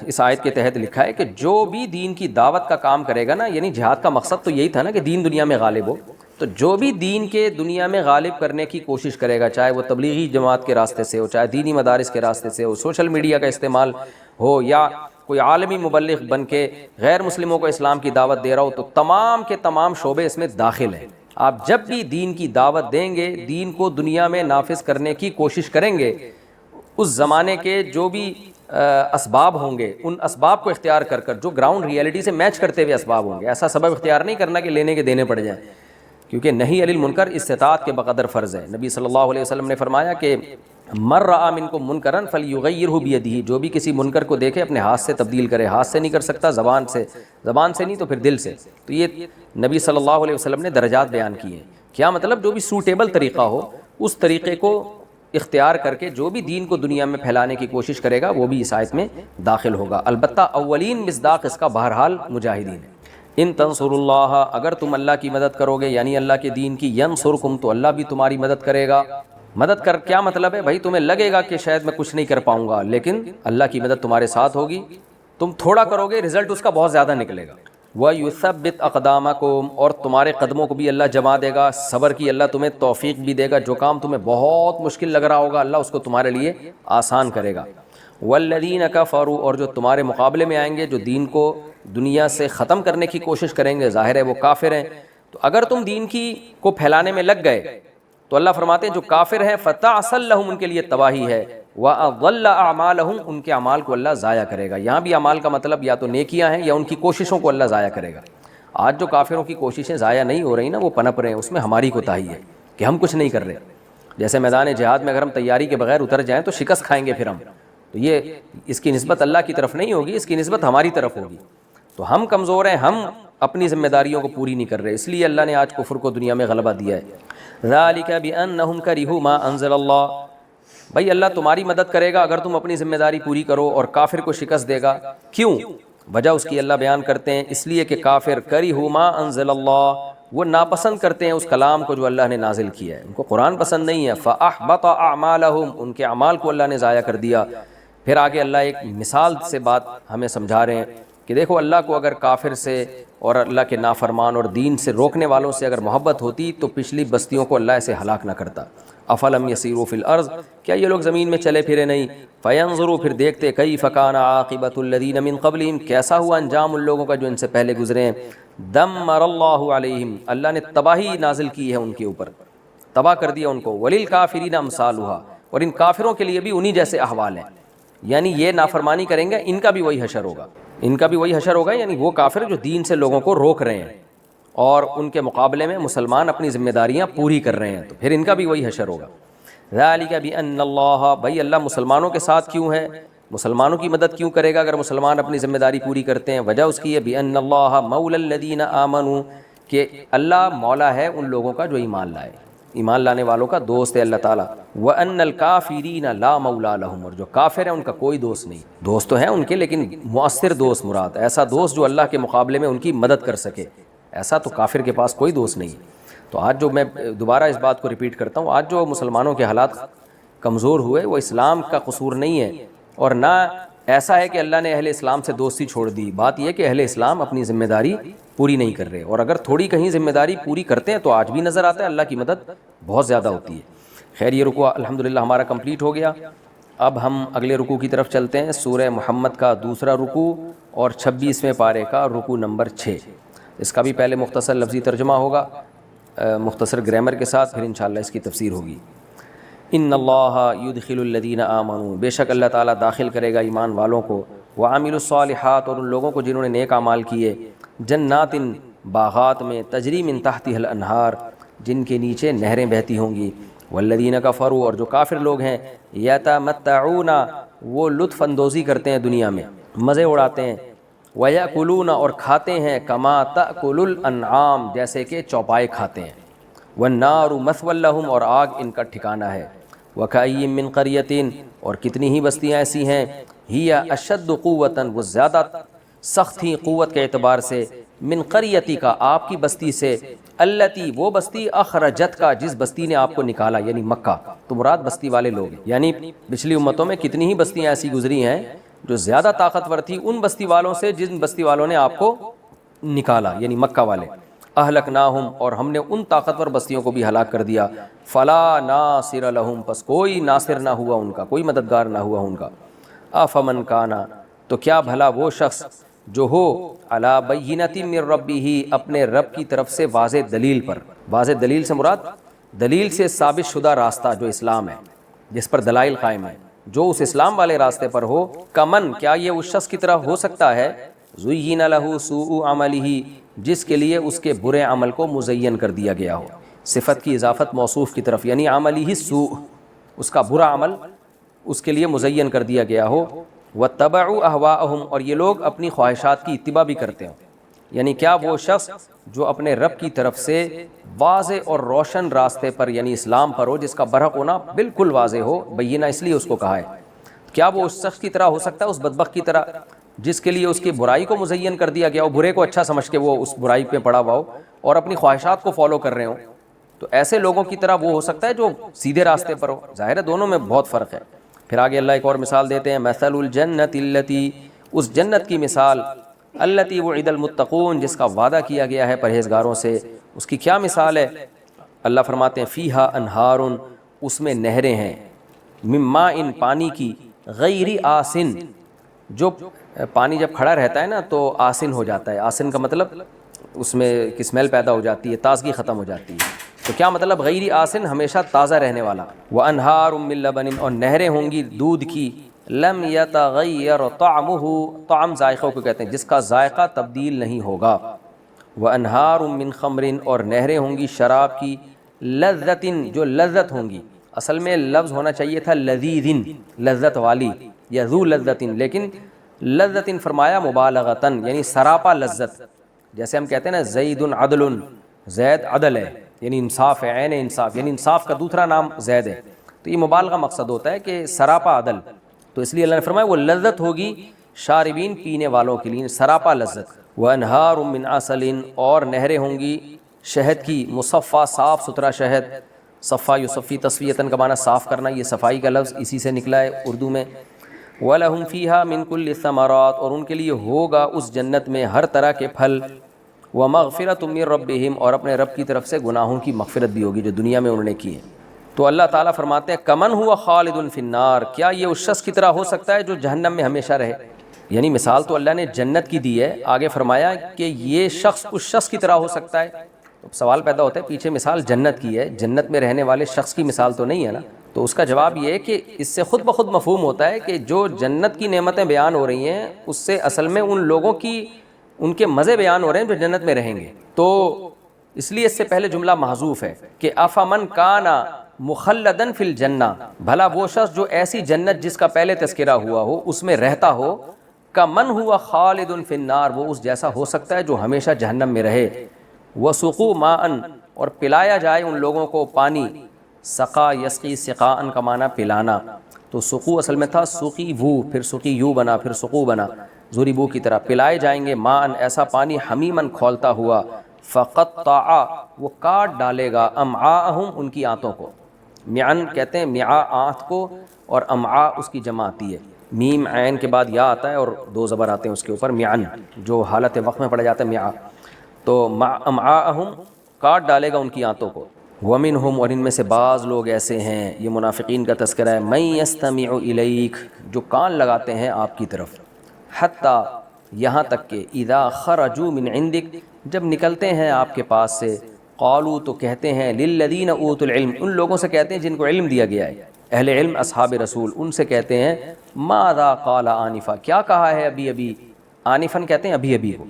اس آیت کے تحت لکھا ہے کہ جو بھی دین کی دعوت کا کام کرے گا نا، یعنی جہاد کا مقصد تو یہی تھا نا کہ دین دنیا میں غالب ہو، تو جو بھی دین کے دنیا میں غالب کرنے کی کوشش کرے گا، چاہے وہ تبلیغی جماعت کے راستے سے ہو، چاہے دینی مدارس کے راستے سے ہو، سوشل میڈیا کا استعمال ہو، یا کوئی عالمی مبلغ بن کے غیر مسلموں کو اسلام کی دعوت دے رہا ہو، تو تمام کے تمام شعبے اس میں داخل ہیں۔ آپ جب بھی دین کی دعوت دیں گے، دین کو دنیا میں نافذ کرنے کی کوشش کریں گے، اس زمانے کے جو بھی اسباب ہوں گے ان اسباب کو اختیار کر کر، جو گراؤنڈ ریئلٹی سے میچ کرتے ہوئے اسباب ہوں گے، ایسا سبب اختیار نہیں کرنا کہ لینے کے دینے پڑ جائیں، کیونکہ نہی عن المنکر استطاعت کے بقدر فرض ہے۔ نبی صلی اللہ علیہ وسلم نے فرمایا کہ من رأى منکم منکرا فلیغیرہ بیدہ، جو بھی کسی منکر کو دیکھے اپنے ہاتھ سے تبدیل کرے، ہاتھ سے نہیں کر سکتا، زبان سے نہیں تو پھر دل سے۔ تو یہ نبی صلی اللہ علیہ وسلم نے درجات بیان کیے ہیں۔ کیا مطلب؟ جو بھی سوٹیبل طریقہ ہو اس طریقے کو اختیار کر کے جو بھی دین کو دنیا میں پھیلانے کی کوشش کرے گا وہ بھی اس آیت میں داخل ہوگا۔ البتہ اولین مصداق اس کا بہرحال مجاہدین ہے۔ ان تنصروا اللہ، اگر تم اللہ کی مدد کرو گے یعنی اللہ کے دین کی، ینصرکم تو اللہ بھی تمہاری مدد کرے گا۔ مدد کر کیا مطلب ہے بھائی؟ تمہیں لگے گا کہ شاید میں کچھ نہیں کر پاؤں گا، لیکن اللہ کی مدد تمہارے ساتھ ہوگی، تم تھوڑا کرو گے رزلٹ اس کا بہت زیادہ نکلے گا۔ وَيُثَبِّتْ أَقْدَامَكُمْ، اور تمہارے قدموں کو بھی اللہ جما دے گا، صبر کی اللہ تمہیں توفیق بھی دے گا، جو کام تمہیں بہت مشکل لگ رہا ہوگا اللہ اس کو تمہارے لیے آسان کرے گا۔ وَالَّذِينَ كَفَرُوا، اور جو تمہارے مقابلے میں آئیں گے، جو دین کو دنیا سے ختم کرنے کی کوشش کریں گے، ظاہر ہے وہ کافر ہیں۔ تو اگر تم دین کی کو پھیلانے میں لگ گئے تو اللہ فرماتے ہیں جو کافر ہیں فَتَعْسَلْ لَهُمْ، ان کے لیے تباہی ہے، وَأَضَلَّ أَعْمَالَهُمْ، ان کے اعمال کو اللہ ضائع کرے گا۔ یہاں بھی اعمال کا مطلب یا تو نیکیاں ہیں یا ان کی کوششوں کو اللہ ضائع کرے گا۔ آج جو کافروں کی کوششیں ضائع نہیں ہو رہی نا، وہ پنپ رہے ہیں، اس میں ہماری کوتاہی ہے کہ ہم کچھ نہیں کر رہے۔ جیسے میدان جہاد میں اگر ہم تیاری کے بغیر اتر جائیں تو شکست کھائیں گے پھر ہم، تو یہ اس کی نسبت اللہ کی طرف نہیں ہوگی، اس کی نسبت ہماری طرف ہوگی۔ تو ہم کمزور ہیں، ہم اپنی ذمہ داریوں کو پوری نہیں کر رہے، اس لیے اللہ نے آج کفر کو دنیا میں غلبہ دیا ہے۔ ذالک بانہم کرہوا ما انزل اللہ، بھائی اللہ تمہاری مدد کرے گا اگر تم اپنی ذمہ داری پوری کرو، اور کافر کو شکست دے گا۔ کیوں؟ وجہ اس کی اللہ بیان کرتے ہیں، اس لیے کہ کافر کرہوا ما انزل اللہ، وہ ناپسند کرتے ہیں اس کلام کو جو اللہ نے نازل کیا ہے، ان کو قرآن پسند نہیں ہے۔ فاحبط اعمالہم، ان کے اعمال کو اللہ نے ضائع کر دیا۔ پھر آگے اللہ ایک مثال سے بات ہمیں سمجھا رہے ہیں کہ دیکھو اللہ کو اگر کافر سے اور اللہ کے نافرمان اور دین سے روکنے والوں سے اگر محبت ہوتی تو پچھلی بستیوں کو اللہ ایسے ہلاک نہ کرتا۔ افلم یسیروا فی الارض، کیا یہ لوگ زمین میں چلے پھرے نہیں؟ فینظروا، پھر دیکھتے کیف کان عاقبۃ الذین من قبلہم، کیسا ہوا انجام ان لوگوں کا جو ان سے پہلے گزرے ہیں۔ دمر اللہ علیہم، اللہ نے تباہی نازل کی ہے ان کے اوپر، تباہ کر دیا ان کو۔ وللکافرین امثالھا، اور ان کافروں کے لیے بھی انہی جیسے احوال ہیں، یعنی یہ نافرمانی کریں گے ان کا بھی وہی حشر ہوگا، ان کا بھی وہی حشر ہوگا، یعنی وہ کافر جو دین سے لوگوں کو روک رہے ہیں اور ان کے مقابلے میں مسلمان اپنی ذمہ داریاں پوری کر رہے ہیں، تو پھر ان کا بھی وہی حشر ہوگا۔ ذالک بان اللہ، بھائی اللہ مسلمانوں کے ساتھ کیوں ہے، مسلمانوں کی مدد کیوں کرے گا اگر مسلمان اپنی ذمہ داری پوری کرتے ہیں؟ وجہ اس کی ہے بان اللہ مولی الذین آمنوا، کہ اللہ مولا ہے ان لوگوں کا جو ایمان لائے، ایمان لانے والوں کا دوست ہے اللہ تعالیٰ۔ وَأَنَّ الْكَافِرِينَ لَا مَوْلَىٰ لَهُمْ، اور جو کافر ہیں ان کا کوئی دوست نہیں، دوست تو ہیں ان کے لیکن مؤثر دوست مراد، ایسا دوست جو اللہ کے مقابلے میں ان کی مدد کر سکے، ایسا تو کافر کے پاس کوئی دوست نہیں ہے۔ تو آج جو میں دوبارہ اس بات کو ریپیٹ کرتا ہوں، آج جو مسلمانوں کے حالات کمزور ہوئے وہ اسلام کا قصور نہیں ہے، اور نہ ایسا ہے کہ اللہ نے اہل اسلام سے دوستی چھوڑ دی، بات یہ کہ اہل اسلام اپنی ذمہ داری پوری نہیں کر رہے، اور اگر تھوڑی کہیں ذمہ داری پوری کرتے ہیں تو آج بھی نظر آتا ہے اللہ کی مدد بہت زیادہ ہوتی ہے۔ خیر، یہ رکوع الحمدللہ ہمارا کمپلیٹ ہو گیا۔ اب ہم اگلے رکوع کی طرف چلتے ہیں، سورہ محمد کا دوسرا رکوع اور 26ویں پارے کا رکوع نمبر 6۔ اس کا بھی پہلے مختصر لفظی ترجمہ ہوگا مختصر گرامر کے ساتھ، پھر انشاءاللہ اس کی تفسیر ہوگی۔ ان اللہ یدخل الذین آمنوا، بے شک اللہ تعالیٰ داخل کرے گا ایمان والوں کو، وعاملوا الصالحات، اور ان لوگوں کو جنہوں نے نیک اعمال کیے، جنات باغات میں، تجری من تحتها الانہار، جن کے نیچے نہریں بہتی ہوں گی، والذین کفروا، اور جو کافر لوگ ہیں، یتمتعون، وہ لطف اندوزی کرتے ہیں دنیا میں، مزے اڑاتے ہیں، ویأکلون، اور کھاتے ہیں، کما تأکل الانعام، جیسے کہ چوپائے کھاتے ہیں، والنار مثوی لہم، اور آگ ان کا ٹھکانہ ہے، وکأی من قریۃ، اور کتنی ہی بستیاں ایسی ہیں، ہی اشد قوۃ، وہ زیادہ سخت ہی قوت کے اعتبار سے، من قریتی کا، آپ کی بستی سے، التی، وہ بستی، اخرجت کا، جس بستی نے آپ کو نکالا، یعنی مکہ، تو مراد بستی والے لوگ ہیں، یعنی پچھلی امتوں میں کتنی ہی بستیاں ایسی گزری ہیں جو زیادہ طاقتور تھی ان بستی والوں سے جن بستی والوں نے آپ کو نکالا، یعنی مکہ والے۔ اہلکناہم، اور ہم نے ان طاقتور بستیوں کو بھی ہلاک کر دیا، فلا ناصر لہم، پس کوئی ناصر نہ ہوا ان کا، کوئی مددگار نہ ہوا ان کا۔ افمن کانا، تو کیا بھلا وہ شخص جو ہو، علی بینۃ من ربہ، اپنے رب کی طرف سے واضح دلیل پر، واضح دلیل سے مراد دلیل سے ثابت شدہ راستہ جو اسلام ہے، جس پر دلائل قائم ہے، جو اس اسلام والے راستے پر ہو، کمن، کیا یہ اس شخص کی طرح ہو سکتا ہے، زین لہ سوء عملہ، جس کے لیے اس کے برے عمل کو مزین کر دیا گیا ہو، صفت کی اضافت موصوف کی طرف، یعنی عملہ سوء، اس کا برا عمل اس کے لیے مزین کر دیا گیا ہو، واتبعوا اہواءہم، اور یہ لوگ اپنی خواہشات کی اتباع بھی کرتے ہوں، یعنی کیا وہ شخص جو اپنے رب کی طرف سے واضح اور روشن راستے پر، یعنی اسلام پر ہو، جس کا برحق ہونا بالکل واضح ہو، بینہ اس لیے اس کو کہا ہے، کیا وہ اس شخص کی طرح ہو سکتا ہے، اس بدبخت کی طرح جس کے لیے اس کی برائی کو مزین کر دیا گیا ہو، برے کو اچھا سمجھ کے وہ اس برائی پہ پڑا ہوا ہو اور اپنی خواہشات کو فالو کر رہے ہوں، تو ایسے لوگوں کی طرح وہ ہو سکتا ہے جو سیدھے راستے پر ہو؟ ظاہر ہے دونوں میں بہت فرق ہے۔ پھر آگے اللہ ایک اور مثال دیتے ہیں، مثل الجنت التی، اس جنت کی مثال، التی وعد المتقون، جس کا وعدہ کیا گیا ہے پرہیزگاروں سے، اس کی کیا مثال ہے؟ اللہ فرماتے ہیں فیہا انہار، اس میں نہریں ہیں، من ماء، پانی کی، غیر آسن، جو پانی جب کھڑا رہتا ہے نا تو آسن ہو جاتا ہے، آسن کا مطلب اس میں ایک اسمیل پیدا ہو جاتی ہے، تازگی ختم ہو جاتی ہے، تو کیا مطلب غیر آسن، ہمیشہ تازہ رہنے والا، وانہار من لبن، اور نہریں ہوں گی دودھ کی، لم یتغیر طعمہ، طعم ذائقوں کو کہتے ہیں جس کا ذائقہ تبدیل نہیں ہوگا، وانہار من خمر، اور نہریں ہوں گی شراب کی، لذت، جو لذت ہوں گی، اصل میں لفظ ہونا چاہیے تھا لذیذ، لذت والی، یا ذو لذت، لیکن لذت فرمایا مبالغتاً، یعنی سراپا لذت، جیسے ہم کہتے ہیں نا زید عدل، زید عدل ہے، یعنی انصاف ہے، عین انصاف، یعنی انصاف کا دوسرا نام زید ہے، تو یہ مبالغہ مقصد ہوتا ہے کہ سراپا عدل، تو اس لیے اللہ نے فرمایا وہ لذت ہوگی شاربین، پینے والوں کے لیے سراپا لذت، وانہار من عسل، اور نہریں ہوں گی شہد کی، مصفا، صاف ستھرا شہد، صفا یصفی تصفیتاً کا معنی صاف کرنا، یہ صفائی کا لفظ اسی سے نکلا ہے اردو میں، وَلَهُمْ فِيهَا مِنْ كُلِّ الثَّمَرَاتِ، اور ان کے لیے ہوگا اس جنت میں ہر طرح کے پھل، وَمَغْفِرَةٌ مِّن رَبِّهِمْ، اور اپنے رب کی طرف سے گناہوں کی مغفرت بھی ہوگی جو دنیا میں انہوں نے کی ہے۔ تو اللہ تعالیٰ فرماتے ہیں کمن ہوا خالد فی النار، کیا یہ اس شخص کی طرح ہو سکتا ہے جو جہنم میں ہمیشہ رہے؟ یعنی مثال تو اللہ نے جنت کی دی ہے، آگے فرمایا کہ یہ شخص اس شخص کی طرح ہو سکتا ہے، تو سوال پیدا ہوتا ہے پیچھے مثال جنت کی ہے، جنت میں رہنے والے شخص کی مثال تو نہیں ہے نا، تو اس کا جواب یہ ہے کہ اس سے خود بخود مفہوم ہوتا ہے کہ جو جنت کی نعمتیں بیان ہو رہی ہیں اس سے اصل میں ان لوگوں کی ان کے مزے بیان ہو رہے ہیں جو جنت میں رہیں گے، تو اس لیے اس سے پہلے جملہ محذوف ہے کہ افمن کانا مخلدن فی الجنہ، بھلا وہ شخص جو ایسی جنت جس کا پہلے تذکرہ ہوا ہو اس میں رہتا ہو، کا من ہوا خالد فی النار، وہ اس جیسا ہو سکتا ہے جو ہمیشہ جہنم میں رہے، وسقوا ماء، اور پلایا جائے ان لوگوں کو پانی، سقا یسقی سقاءن کا معنی پلانا، تو سقو اصل میں تھا سقی وو، پھر سقی یو بنا، پھر سقو بنا، زوریبو کی طرح پلائے جائیں گے ماءً ایسا پانی حمیماً کھولتا ہوا، فقطع وہ کاٹ ڈالے گا امعاءہم ان کی آنتوں کو۔ معن کہتے ہیں معاء آنت کو، اور امعاء اس کی جمع آتی ہے، میم عین کے بعد یا آتا ہے اور دو زبر آتے ہیں اس کے اوپر، معن جو حالت وقت میں پڑھا جاتا ہے معاء، تو امعاءہم کاٹ ڈالے گا ان کی آنتوں کو۔ ومنہم اور ان میں سے بعض لوگ ایسے ہیں، یہ منافقین کا تذکرہ ہے، من یستمع الیک جو کان لگاتے ہیں آپ کی طرف، حتی یہاں تک کہ اذا خرجوا من عندک جب نکلتے ہیں آپ کے پاس سے، قالوا تو کہتے ہیں للذین اوتوا العلم ان لوگوں سے کہتے ہیں جن کو علم دیا گیا ہے، اہل علم اصحاب رسول، ان سے کہتے ہیں ماذا قال آنفا کیا کہا ہے ابھی ابھی، آنفاً کہتے ہیں ابھی ابھی کو،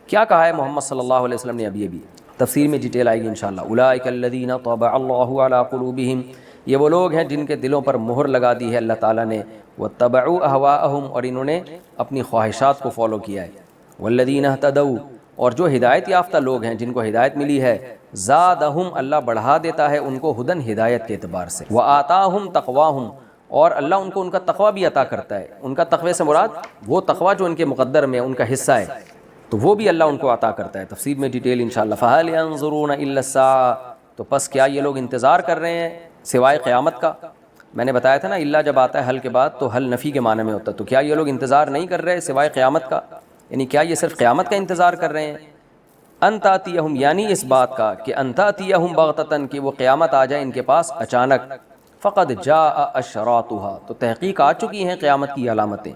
کیا کہا ہے محمد صلی اللہ علیہ وسلم نے ابھی ابھی۔ تفسیر میں ڈیٹیل آئے گی انشاءاللہ۔ اولئک الذین طبع اللہ علی قلوبہم یہ وہ لوگ ہیں جن کے دلوں پر مہر لگا دی ہے اللہ تعالیٰ نے، واتبعوا اہواءہم اور انہوں نے اپنی خواہشات کو فالو کیا ہے، والذین اہتدوا اور جو ہدایت یافتہ لوگ ہیں جن کو ہدایت ملی ہے، زادہم اللہ بڑھا دیتا ہے ان کو ہدن ہدایت کے اعتبار سے، وآتاہم تقواہم اور اللہ ان کو ان کا تقوی بھی عطا کرتا ہے، ان کا تقوی سے مراد وہ تقوی جو ان کے مقدر میں ان کا حصہ ہے تو وہ بھی اللہ ان کو عطا کرتا ہے، تفسیر میں ڈیٹیل انشاءاللہ۔ فَهَلْ يَنظُرُونَ إِلَّا السَّاعَةَ تو پس کیا یہ لوگ انتظار کر رہے ہیں سوائے قیامت کا؟ میں نے بتایا تھا نا اللہ جب آتا ہے حل کے بعد تو حل نفی کے معنی میں ہوتا ہے، تو کیا یہ لوگ انتظار نہیں کر رہے سوائے قیامت کا؟ یعنی کیا یہ صرف قیامت کا انتظار کر رہے ہیں؟ ان تاتیہم یعنی اس بات کا کہ ان تاتیہم بغتتاً کہ وہ قیامت آ جائے ان کے پاس اچانک، فقد جاء اشراطها تو تحقیق آ چکی ہیں قیامت کی علامتیں۔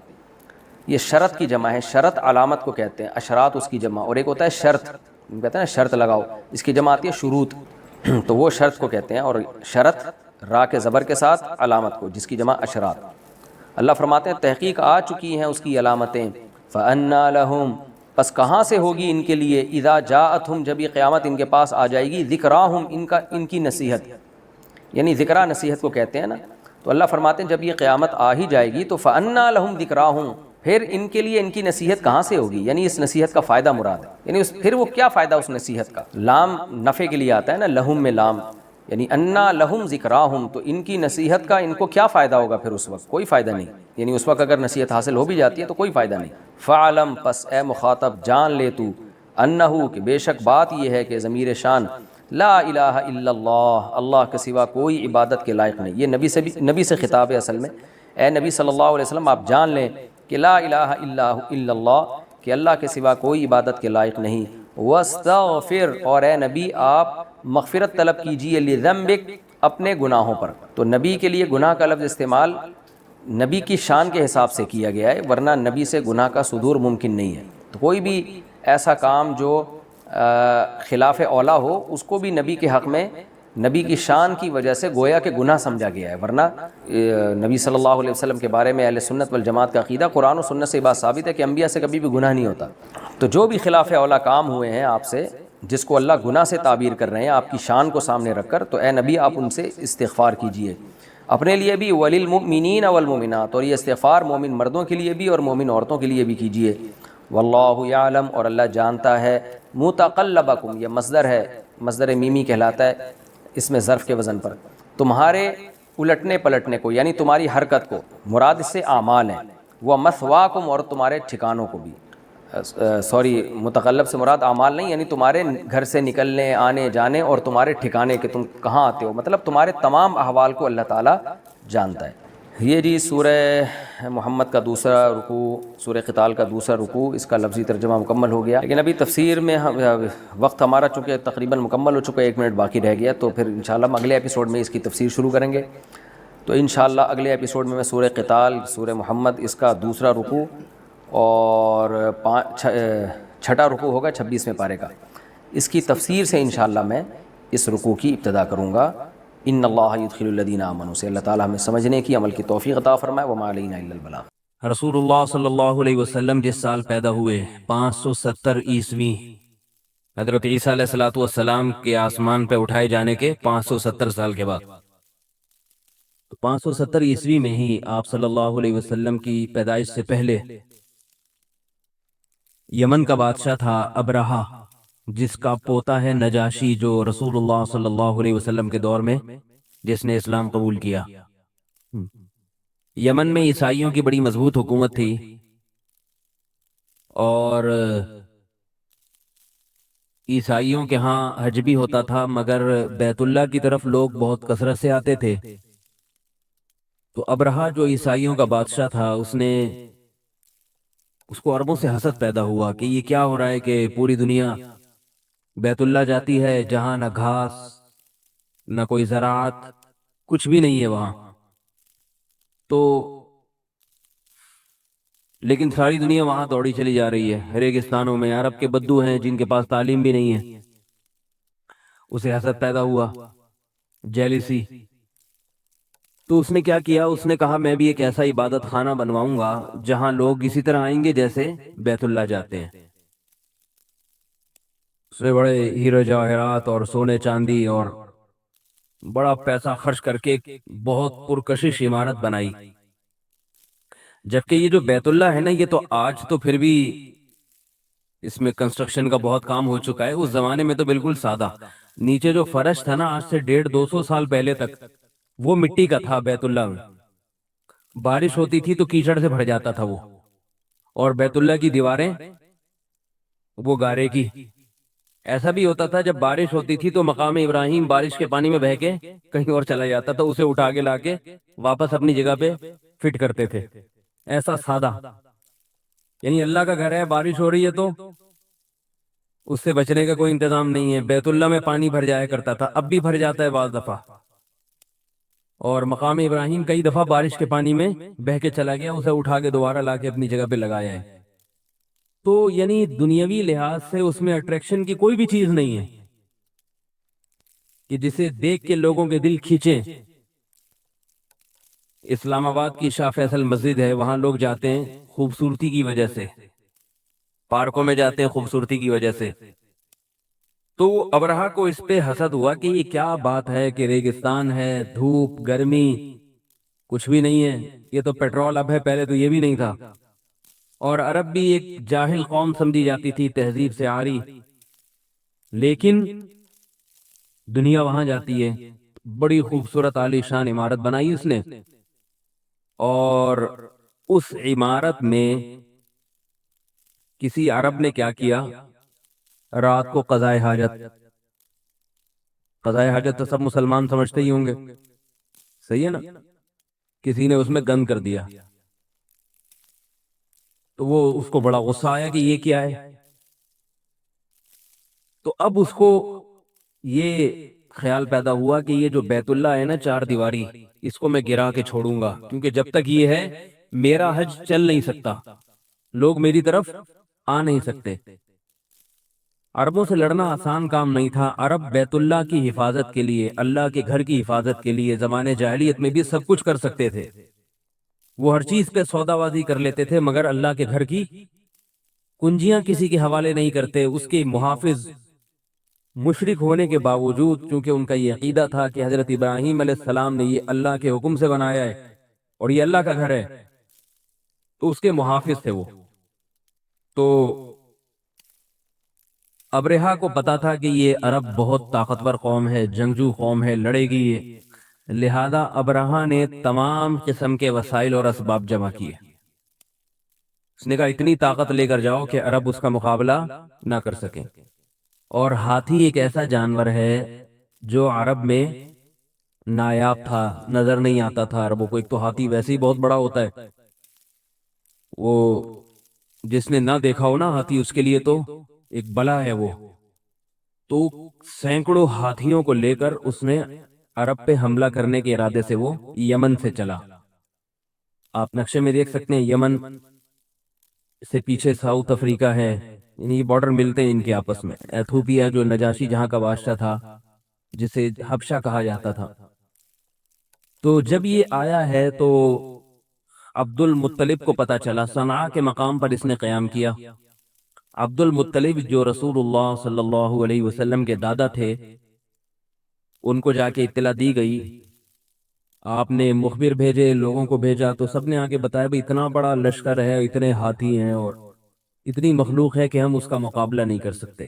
یہ شرط کی جمع ہے، شرط علامت کو کہتے ہیں، اشراط اس کی جمع، اور ایک ہوتا ہے شرط، کہتے ہیں نا شرط لگاؤ، اس کی جمع آتی ہے شروط تو وہ شرط کو کہتے ہیں، اور شرط را کے زبر کے ساتھ علامت کو جس کی جمع اشراط۔ اللہ فرماتے ہیں تحقیق آ چکی ہیں اس کی علامتیں، فَأَنَّا لَهُمْ پس کہاں سے ہوگی ان کے لیے، اذا جاءتہم جب یہ قیامت ان کے پاس آ جائے گی، ذکراہم ان کی نصیحت، یعنی ذکرہ نصیحت کو کہتے ہیں نا، تو اللہ فرماتے ہیں جب یہ قیامت آ ہی جائے گی تو فَأَنَّا لَهُمْ ذِكْرَاهُمْ پھر ان کے لیے ان کی نصیحت کہاں سے ہوگی، یعنی اس نصیحت کا فائدہ مراد ہے، یعنی پھر وہ کیا فائدہ اس نصیحت کا، لام نفع کے لیے آتا ہے نا، لہم میں لام، یعنی انا لہم ذکراہم تو ان کی نصیحت کا ان کو کیا فائدہ ہوگا پھر اس وقت، کوئی فائدہ نہیں، یعنی اس وقت اگر نصیحت حاصل ہو بھی جاتی ہے تو کوئی فائدہ نہیں۔ فعلم پس اے مخاطب جان لے تو انہو کہ بے شک بات یہ ہے کہ ضمیر شان لا الہ الا اللہ اللہ کے سوا کوئی عبادت کے لائق نہیں، یہ نبی سے خطاب ہے اصل میں، اے نبی صلی اللہ علیہ وسلم آپ جان لیں کہ لا الہ الا اللہ کہ اللہ کے سوا کوئی عبادت کے لائق نہیں، واستغفر اور اے نبی آپ مغفرت طلب کیجئے لذنبک اپنے گناہوں پر، تو نبی کے لیے گناہ کا لفظ استعمال نبی کی شان کے حساب سے کیا گیا ہے، ورنہ نبی سے گناہ کا صدور ممکن نہیں ہے، تو کوئی بھی ایسا کام جو خلاف اولا ہو اس کو بھی نبی کے حق میں نبی کی شان کی وجہ سے گویا کہ گناہ سمجھا گیا ہے، ورنہ نبی صلی اللہ علیہ وسلم کے بارے میں اہل سنت والجماعت کا عقیدہ قرآن و سنت سے بات ثابت ہے کہ انبیاء سے کبھی بھی گناہ نہیں ہوتا، تو جو بھی خلاف اولا کام ہوئے ہیں آپ سے جس کو اللہ گناہ سے تعبیر کر رہے ہیں آپ کی شان کو سامنے رکھ کر، تو اے نبی آپ ان سے استغفار کیجئے اپنے لیے بھی، وللمؤمنین والمؤمنات اور یہ استغفار مومن مردوں کے لیے بھی اور مومن عورتوں کے لیے بھی کیجئے، واللہ یعلم اور اللہ جانتا ہے، متقلبکم یہ مصدر ہے، مصدر میمی کہلاتا ہے اس میں ظرف کے وزن پر، تمہارے الٹنے پلٹنے کو یعنی تمہاری حرکت کو، مراد اس سے اعمال ہیں، ومثواکم اور تمہارے ٹھکانوں کو بھی، متقلب سے مراد اعمال نہیں، یعنی تمہارے گھر سے نکلنے آنے جانے اور تمہارے ٹھکانے کہ تم کہاں آتے ہو، مطلب تمہارے تمام احوال کو اللہ تعالیٰ جانتا ہے۔ یہ جی سورہ محمد کا دوسرا رکوع، سورہ قتال کا دوسرا رکوع، اس کا لفظی ترجمہ مکمل ہو گیا، لیکن ابھی تفسیر میں وقت ہمارا چونکہ تقریباً مکمل ہو چکا ہے، 1 منٹ باقی رہ گیا، تو پھر انشاءاللہ ہم اگلے ایپیسوڈ میں اس کی تفسیر شروع کریں گے، تو انشاءاللہ اگلے ایپیسوڈ میں سورہ قتال، سورہ محمد اس کا دوسرا رکوع اور چھٹا رکوع ہوگا 26ویں پارے کا، اس کی تفسیر سے انشاءاللہ میں اس رکوع کی ابتدا کروں گا۔ ان اللہ یدخل الذین آمنوا سے اللہ تعالیٰ ہمیں سمجھنے کی عمل کی توفیق عطا فرمائے، وما علینا الا البلاغ۔ رسول اللہ صلی اللہ علیہ وسلم جس سال پیدا ہوئے 570 عیسوی، حضرت عیسیٰ علیہ السلام کے آسمان پہ اٹھائے جانے کے 570 سال کے بعد، 570 عیسوی میں ہی آپ صلی اللہ علیہ وسلم کی پیدائش سے پہلے یمن کا بادشاہ تھا ابرہہ، جس کا پوتا ہے نجاشی، جو رسول اللہ صلی اللہ علیہ وسلم کے دور میں جس نے اسلام قبول کیا۔ یمن میں عیسائیوں کی بڑی مضبوط حکومت تھی، اور عیسائیوں کے ہاں حج بھی ہوتا تھا، مگر بیت اللہ کی طرف لوگ بہت کثرت سے آتے تھے۔ تو ابرہہ جو عیسائیوں کا بادشاہ تھا، اس کو عربوں سے حسد پیدا ہوا کہ یہ کیا ہو رہا ہے کہ پوری دنیا بیت اللہ جاتی ہے، جہاں نہ گھاس نہ کوئی زراعت، کچھ بھی نہیں ہے وہاں۔ تو لیکن ساری دنیا وہاں دوڑی چلی جا رہی ہے ریگستانوں میں، عرب کے بدو ہیں جن کے پاس تعلیم بھی نہیں ہے۔ اسے حسد پیدا ہوا، جیلیسی۔ تو اس نے کیا کیا، اس نے کہا میں بھی ایک ایسا عبادت خانہ بنواؤں گا جہاں لوگ اسی طرح آئیں گے جیسے بیت اللہ جاتے ہیں۔ اس نے بڑے ہیرے جواہرات اور سونے چاندی اور بڑا پیسہ خرچ کر کے بہت پرکشش عمارت بنائی۔ جبکہ یہ جو بیت اللہ ہے نا، یہ تو آج تو پھر بھی اس میں کنسٹرکشن کا بہت کام ہو چکا ہے، اس زمانے میں تو بالکل سادہ۔ نیچے جو فرش تھا نا، آج سے 150-200 سال پہلے تک وہ مٹی کا تھا بیت اللہ میں۔ بارش ہوتی تھی تو کیچڑ سے بھر جاتا تھا وہ، اور بیت اللہ کی دیواریں وہ گارے کی۔ ایسا بھی ہوتا تھا جب بارش ہوتی تھی تو مقام ابراہیم بارش کے پانی میں بہہ کے کہیں اور چلا جاتا تھا، اسے اٹھا کے لا کے واپس اپنی جگہ پہ فٹ کرتے تھے۔ ایسا سادہ، یعنی اللہ کا گھر ہے، بارش ہو رہی ہے تو اس سے بچنے کا کوئی انتظام نہیں ہے۔ بیت اللہ میں پانی بھر جایا کرتا تھا، اب بھی بھر جاتا ہے بعض دفعہ، اور مقام ابراہیم کئی دفعہ بارش کے پانی میں بہہ کے چلا گیا، اسے اٹھا کے دوبارہ لا کے اپنی جگہ پہ لگایا ہے۔ تو یعنی دنیاوی لحاظ سے اس میں اٹریکشن کی کوئی بھی چیز نہیں ہے کہ جسے دیکھ کے لوگوں کے دل کھینچیں۔ اسلام آباد کی شاہ فیصل مسجد ہے، وہاں لوگ جاتے ہیں خوبصورتی کی وجہ سے، پارکوں میں جاتے ہیں خوبصورتی کی وجہ سے۔ تو ابرہہ کو اس پہ حسد ہوا کہ یہ کیا بات ہے کہ ریگستان ہے، دھوپ گرمی کچھ بھی نہیں ہے، یہ تو پیٹرول اب ہے، پہلے تو یہ بھی نہیں تھا۔ اور عرب بھی ایک جاہل قوم سمجھی جاتی تھی، تہذیب سے آری، لیکن دنیا وہاں جاتی ہے۔ بڑی خوبصورت عالی شان عمارت بنائی اس نے، اور اس عمارت میں کسی عرب نے کیا کیا، رات کو قضائے حاجت، قضائے حاجت تو سب مسلمان سمجھتے ہی ہوں گے، صحیح ہے نا، کسی نے اس میں گند کر دیا، تو وہ اس کو بڑا غصہ آیا کہ یہ کیا ہے۔ تو اب اس کو یہ خیال پیدا ہوا کہ یہ جو بیت اللہ ہے نا، 4 دیواری، اس کو میں گرا کے چھوڑوں گا، کیونکہ جب تک یہ ہے میرا حج چل نہیں سکتا، لوگ میری طرف آ نہیں سکتے۔ عربوں سے لڑنا آسان کام نہیں تھا۔ عرب بیت اللہ کی حفاظت کے لیے، اللہ کے گھر کی حفاظت کے لیے زمانے جاہلیت میں بھی سب کچھ کر سکتے تھے، وہ ہر چیز پہ سودا بازی کر لیتے تھے، مگر اللہ کے گھر کی کنجیاں کسی کے حوالے نہیں کرتے۔ اس کے محافظ مشرک ہونے کے باوجود، چونکہ ان کا یہ عقیدہ تھا کہ حضرت ابراہیم علیہ السلام نے یہ اللہ کے حکم سے بنایا ہے اور یہ اللہ کا گھر ہے، تو اس کے محافظ تھے وہ۔ تو ابرہہ کو پتا تھا کہ یہ عرب بہت طاقتور قوم ہے، جنگجو قوم ہے، لڑے گی یہ، لہذا ابرہہ نے تمام قسم کے وسائل اور اسباب جمع کیے۔ اس نے کہا اتنی طاقت لے کر جاؤ کہ عرب اس کا مقابلہ نہ کر سکیں۔ اور ہاتھی ایک ایسا جانور ہے جو عرب میں نایاب تھا، نظر نہیں آتا تھا عربوں کو۔ ایک تو ہاتھی ویسے ہی بہت بڑا ہوتا ہے، وہ جس نے نہ دیکھا ہو نا ہاتھی، اس کے لیے تو ایک بلا ہے وہ۔ تو سینکڑوں ہاتھیوں کو لے کر اس نے عرب پہ حملہ کرنے کے ارادے سے وہ یمن سے چلا۔ آپ نقشے میں دیکھ سکتے ہیں، یمن سے پیچھے ساؤتھ افریقہ ہے، یعنی یہ بارڈر ملتے ہیں ان کے آپس میں۔ ایتھوپیا جو نجاشی جہاں کا بادشاہ تھا، جسے حبشہ کہا جاتا تھا، تو جب یہ آیا ہے تو عبد المطلب کو پتا چلا، صنعاء کے مقام پر اس نے قیام کیا۔ عبد المطلب جو رسول اللہ صلی اللہ علیہ وسلم کے دادا تھے، ان کو جا کے اطلاع دی گئی، آپ نے مخبر بھیجے، لوگوں کو بھیجا، تو سب نے آ کے بتایا بھئی اتنا بڑا لشکر ہے، اتنے ہاتھی ہیں اور اتنی مخلوق ہے کہ ہم اس کا مقابلہ نہیں کر سکتے۔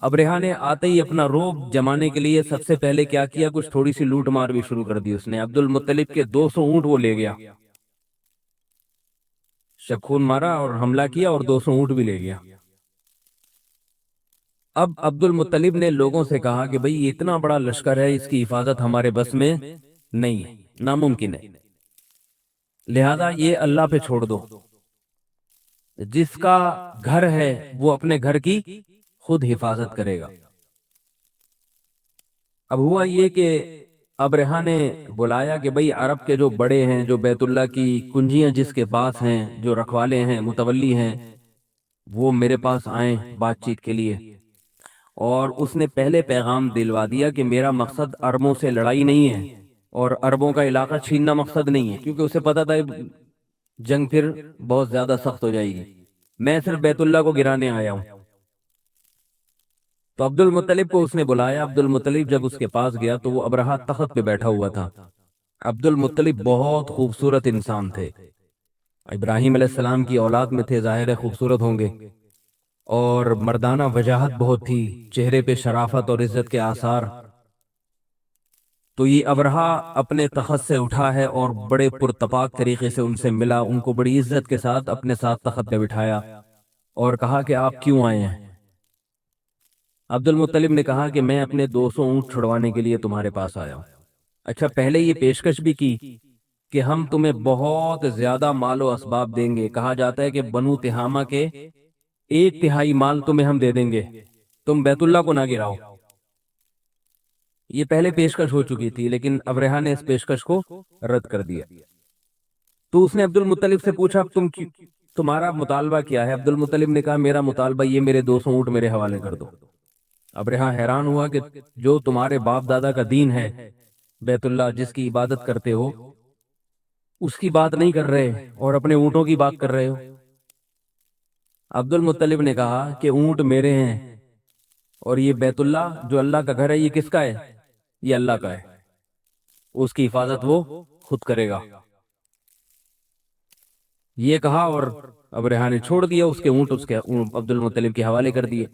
ابرہا نے آتے ہی اپنا روب جمانے کے لیے سب سے پہلے کیا کیا، کچھ تھوڑی سی لوٹ مار بھی شروع کر دی اس نے۔ عبد المطلب کے 200 اونٹ وہ لے گیا، شب خون مارا اور حملہ کیا اور 200 اونٹ بھی لے گیا۔ اب عبد المطلب نے لوگوں سے کہا کہ بھئی اتنا بڑا لشکر ہے، اس کی حفاظت ہمارے بس میں نہیں ہے، ناممکن ہے، لہذا یہ اللہ پہ چھوڑ دو، جس کا گھر ہے وہ اپنے گھر کی خود حفاظت کرے گا۔ اب ہوا یہ کہ ابرہا نے بلایا کہ بھئی عرب کے جو بڑے ہیں، جو بیت اللہ کی کنجیاں جس کے پاس ہیں، جو رکھوالے ہیں، متولی ہیں، وہ میرے پاس آئیں بات چیت کے لیے۔ اور اس نے پہلے پیغام دلوا دیا کہ میرا مقصد عربوں سے لڑائی نہیں ہے اور عربوں کا علاقہ چھیننا مقصد نہیں ہے، کیونکہ اسے پتا تھا جنگ پھر بہت زیادہ سخت ہو جائے گی، میں صرف بیت اللہ کو گرانے آیا ہوں۔ تو عبد المطلب کو اس نے بلایا۔ عبد المطلب جب اس کے پاس گیا تو وہ ابرہا تخت پہ بیٹھا ہوا تھا۔ عبد المطلب بہت خوبصورت انسان تھے، ابراہیم علیہ السلام کی اولاد میں تھے، ظاہر ہے خوبصورت ہوں گے، اور مردانہ وجاہت بہت تھی، چہرے پہ شرافت اور عزت کے آثار۔ تو یہ ابرہا اپنے تخت سے اٹھا ہے اور بڑے پرتپاک طریقے سے ان سے ملا، ان کو بڑی عزت کے ساتھ اپنے ساتھ تخت پہ بٹھایا اور کہا کہ آپ کیوں آئے ہیں؟ عبد المطلب نے کہا کہ میں اپنے 200 اونٹ چھڑوانے کے لیے تمہارے پاس آیا ہوں۔ اچھا، پہلے یہ پیشکش بھی کی کہ ہم تمہیں بہت زیادہ مال و اسباب دیں گے، کہا جاتا ہے کہ بنو تہامہ کے 1/3 مال تمہیں ہم دے دیں گے، تم بیت اللہ کو نہ گراؤ۔ یہ پہلے پیشکش ہو چکی تھی، لیکن ابرہا نے اس پیشکش کو رد کر دیا۔ تو اس نے عبد المطلب سے پوچھا تمہارا مطالبہ کیا ہے؟ عبد المطلب نے کہا میرا مطالبہ یہ، میرے 200 اونٹ میرے حوالے کر دو۔ ابرہا حیران ہوا کہ جو تمہارے باپ دادا کا دین ہے، بیت اللہ جس کی عبادت کرتے ہو، اس کی بات نہیں کر رہے اور اپنے اونٹوں کی بات کر رہے ہو۔ عبد المطلب نے کہا کہ اونٹ میرے ہیں اور یہ بیت اللہ جو اللہ کا گھر ہے، یہ کس کا ہے؟ یہ اللہ کا ہے، اس کی حفاظت وہ خود کرے گا۔ یہ کہا اور ابرہا نے چھوڑ دیا، اس کے اونٹ عبد المطلب کے حوالے کر دیے۔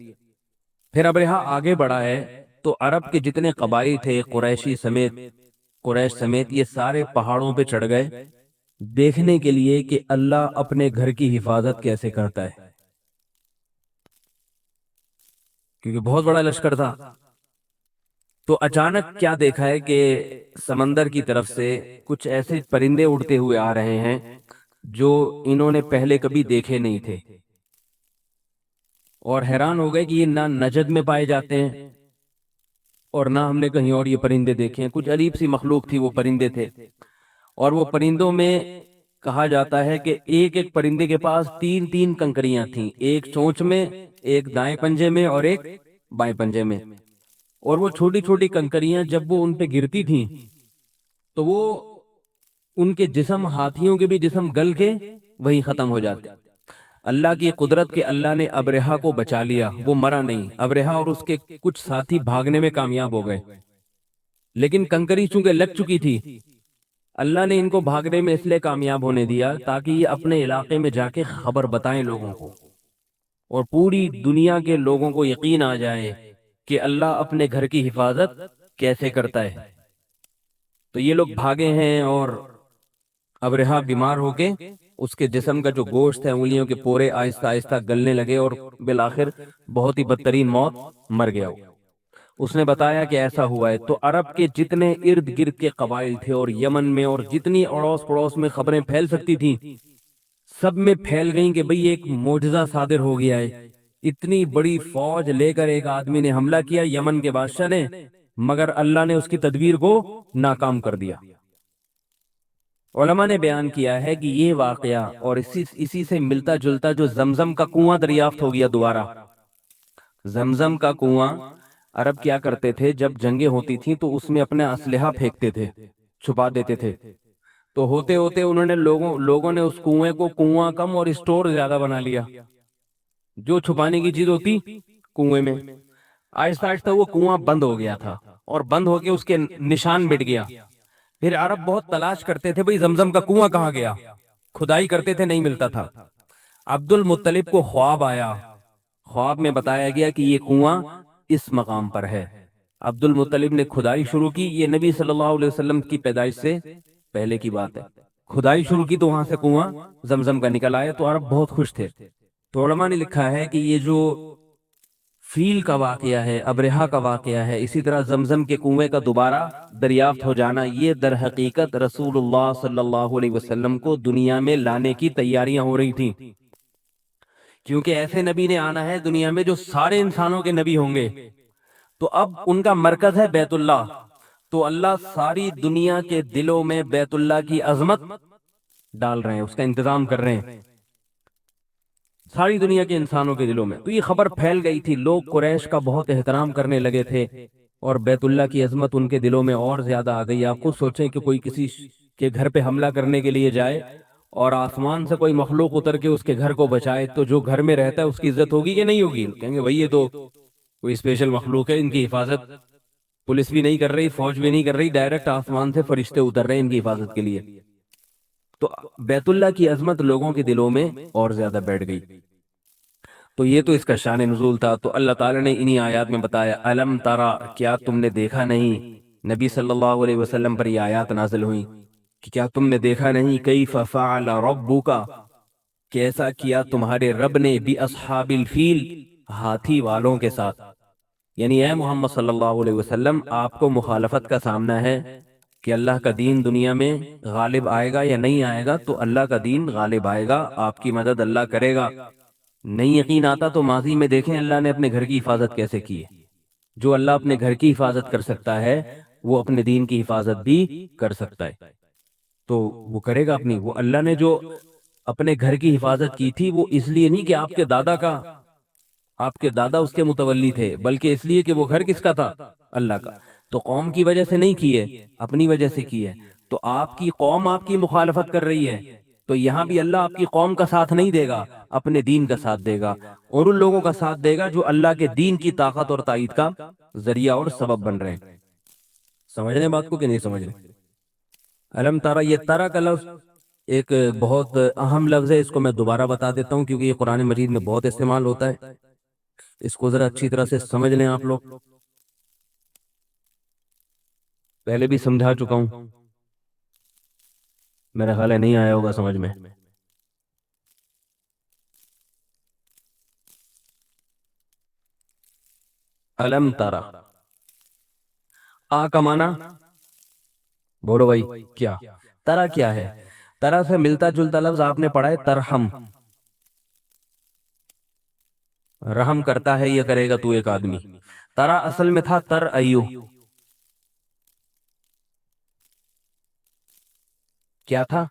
پھر ابرہا آگے بڑھا ہے تو عرب کے جتنے قبائل تھے، قریش سمیت، یہ سارے پہاڑوں پہ چڑھ گئے دیکھنے کے لیے کہ اللہ اپنے گھر کی حفاظت کیسے کرتا ہے، کیونکہ بہت بڑا لشکر تھا۔ تو اچانک کیا دیکھا ہے کہ سمندر کی طرف سے کچھ ایسے پرندے اڑتے ہوئے آ رہے ہیں جو انہوں نے پہلے کبھی دیکھے نہیں تھے، اور حیران ہو گئے کہ یہ نہ نجد میں پائے جاتے ہیں اور نہ ہم نے کہیں اور یہ پرندے دیکھے ہیں۔ کچھ عجیب سی مخلوق تھی، وہ پرندے تھے، اور وہ پرندوں میں کہا جاتا ہے کہ ایک ایک پرندے کے پاس 3 کنکریاں تھیں، ایک چونچ میں، ایک دائیں پنجے میں اور ایک بائیں پنجے میں، اور وہ چھوٹی چھوٹی کنکریاں جب وہ ان پہ گرتی تھیں تو وہ ان کے جسم، ہاتھیوں کے بھی جسم گل کے وہیں ختم ہو جاتے۔ اللہ کی قدرت کے اللہ نے ابرہا کو بچا لیا، وہ مرا نہیں۔ ابرہا اور اس کے کچھ ساتھی بھاگنے میں کامیاب ہو گئے، لیکن کنکری چونکہ لگ چکی تھی، اللہ نے ان کو بھاگنے میں اس لیے کامیاب ہونے دیا تاکہ یہ اپنے علاقے میں جا کے خبر بتائیں لوگوں کو، اور پوری دنیا کے لوگوں کو یقین آ جائے کہ اللہ اپنے گھر کی حفاظت کیسے کرتا ہے۔ تو یہ لوگ بھاگے ہیں اور ابرہا بیمار ہو کے اس کے جسم کا جو گوشت ہے، انگلیوں کے پورے آہستہ آہستہ گلنے لگے اور بالآخر بہت ہی بدترین موت، مر گیا۔ اس نے بتایا کہ ایسا ہوا ہے۔ تو عرب کے جتنے ارد گرد کے قبائل تھے اور یمن میں اور جتنی اڑوس پڑوس میں خبریں پھیل سکتی تھیں، سب میں پھیل گئیں کہ بھئی ایک معجزہ صادر ہو گیا ہے۔ اتنی بڑی فوج لے کر ایک آدمی نے حملہ کیا، یمن کے بادشاہ نے، مگر اللہ نے اس کی تدبیر کو ناکام کر دیا۔ علماء نے بیان کیا ہے کہ یہ واقعہ اور اسی سے ملتا جلتا جو زمزم کا کنواں دریافت ہو گیا دوبارہ۔ زمزم کا کنواں، عرب کیا کرتے تھے جب جنگیں ہوتی تھیں تو اس میں اپنے اسلحہ پھینکتے تھے، چھپا دیتے تھے، تو ہوتے ہوتے انہوں نے لوگوں نے اس کنویں کو کنواں کم اور اسٹور زیادہ بنا لیا۔ جو چھپانے کی چیز ہوتی کنویں میں، آہستہ آہستہ وہ کنواں بند ہو گیا تھا، اور بند ہو کے اس کے نشان مٹ گیا۔ پھر عرب بہت تلاش کرتے تھے، بھئی زمزم کا کنواں کہاں گیا، کھدائی کرتے تھے، نہیں ملتا تھا۔ عبد المطلب کو خواب آیا، خواب میں بتایا گیا کہ یہ کنواں اس مقام پر ہے۔ عبد المطلب نے کھدائی شروع کی، یہ نبی صلی اللہ علیہ وسلم کی پیدائش سے پہلے کی بات ہے۔ کھدائی شروع کی تو وہاں سے کنواں زمزم کا نکل آیا، تو عرب بہت خوش تھے۔ تو علماء نے لکھا ہے کہ یہ جو فیل کا واقعہ ہے، ابرہہ کا واقعہ ہے، اسی طرح زمزم کے کنویں کا دوبارہ دریافت ہو جانا، یہ در حقیقت رسول اللہ صلی اللہ علیہ وسلم کو دنیا میں لانے کی تیاریاں ہو رہی تھیں، کیونکہ ایسے نبی نے آنا ہے دنیا میں جو سارے انسانوں کے نبی ہوں گے۔ تو اب ان کا مرکز ہے بیت اللہ، تو اللہ ساری دنیا کے دلوں میں بیت اللہ کی عظمت ڈال رہے ہیں، اس کا انتظام کر رہے ہیں ساری دنیا کے انسانوں کے دلوں میں۔ تو یہ خبر پھیل گئی تھی، لوگ قریش کا بہت احترام کرنے لگے تھے، اور بیت اللہ کی عظمت ان کے دلوں میں اور زیادہ آ گئی۔ آپ خود سوچیں کہ کوئی کسی کے گھر پہ حملہ کرنے کے لیے جائے اور آسمان سے کوئی مخلوق اتر کے اس کے گھر کو بچائے، تو جو گھر میں رہتا ہے اس کی عزت ہوگی کہ نہیں ہوگی؟ کہیں گے بھائی یہ تو کوئی اسپیشل مخلوق ہے، ان کی حفاظت پولیس بھی نہیں کر رہی، فوج بھی نہیں کر رہی، ڈائریکٹ آسمان سے فرشتے اتر رہے ہیں ان کی حفاظت کے لیے۔ تو بیت اللہ کی عظمت لوگوں کے دلوں میں اور زیادہ بیٹھ گئی۔ تو یہ تو اس کا شان نزول تھا۔ تو اللہ تعالیٰ نے انہی آیات میں بتایا، الم ترا، کیا تم نے دیکھا نہیں؟ نبی صلی اللہ علیہ وسلم پر یہ آیات نازل ہوئی کہ کیا تم نے دیکھا نہیں، کیف فعل ربک، کیسا کیا تمہارے رب نے، باصحاب الفیل، ہاتھی والوں کے ساتھ۔ یعنی اے محمد صلی اللہ علیہ وسلم، آپ کو مخالفت کا سامنا ہے کہ اللہ کا دین دنیا میں غالب آئے گا یا نہیں آئے گا، تو اللہ کا دین غالب آئے گا، آپ کی مدد اللہ کرے گا۔ نہیں یقین آتا تو ماضی میں دیکھیں اللہ نے اپنے گھر کی حفاظت کیسے کی ہے۔ جو اللہ اپنے گھر کی حفاظت کر سکتا ہے وہ اپنے دین کی حفاظت بھی کر سکتا ہے، تو وہ کرے گا اپنی۔ وہ اللہ نے جو اپنے گھر کی حفاظت کی تھی وہ اس لیے نہیں کہ آپ کے دادا اس کے متولی تھے، بلکہ اس لیے کہ وہ گھر کس کا تھا؟ اللہ کا۔ تو قوم کی وجہ سے نہیں کی ہے، اپنی وجہ سے کی ہے۔ تو آپ کی قوم آپ کی مخالفت کر رہی ہے، تو یہاں بھی اللہ آپ کی قوم کا ساتھ نہیں دے گا، اپنے دین کا ساتھ دے گا، اور ان لوگوں کا ساتھ دے گا جو اللہ کے دین کی طاقت اور تائید کا ذریعہ اور سبب بن رہے ہیں۔ سمجھ رہے ہیں بات کو کہ نہیں سمجھ رہے؟ علم تارا، یہ تارا کا لفظ ایک بہت اہم لفظ ہے، اس کو میں دوبارہ بتا دیتا ہوں کیونکہ یہ قرآن مجید میں بہت استعمال ہوتا ہے۔ اس کو ذرا اچھی طرح سے سمجھ لیں آپ لوگ، پہلے بھی سمجھا چکا ہوں، میرا خیال ہے نہیں آیا ہوگا سمجھ میں۔ علم تارا، آ کا معنی بولو بھائی کیا؟ ترا کیا ہے؟ ترا سے ملتا جلتا لفظ آپ نے پڑھا ہے ترحم، رحم کرتا ہے یا کرے گا تو ایک آدمی۔ ترا اصل میں تھا تر ایو، کیا تھا؟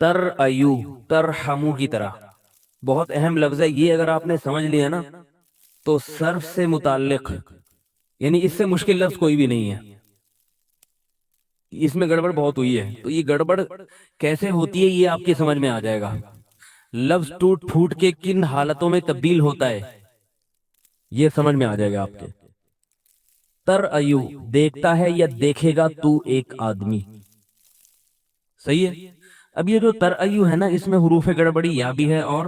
تر ایو، ترحمو کی طرح، بہت اہم لفظ ہے یہ۔ اگر آپ نے سمجھ لیا نا تو صرف سے متعلق، یعنی اس سے مشکل لفظ کوئی بھی نہیں ہے۔ اس میں گڑبڑ بہت ہوئی ہے، تو یہ گڑبڑ کیسے ہوتی ہے یہ آپ کی سمجھ میں آ جائے گا۔ لفظ ٹوٹ پھوٹ کے کن حالتوں میں تبدیل ہوتا ہے یہ سمجھ میں آ جائے گا آپ کے۔ تر ایو، دیکھتا ہے یا دیکھے گا تو ایک آدمی، صحیح ہے۔ اب یہ جو تر ایو ہے نا، اس میں حروف گڑبڑی یا بھی ہے اور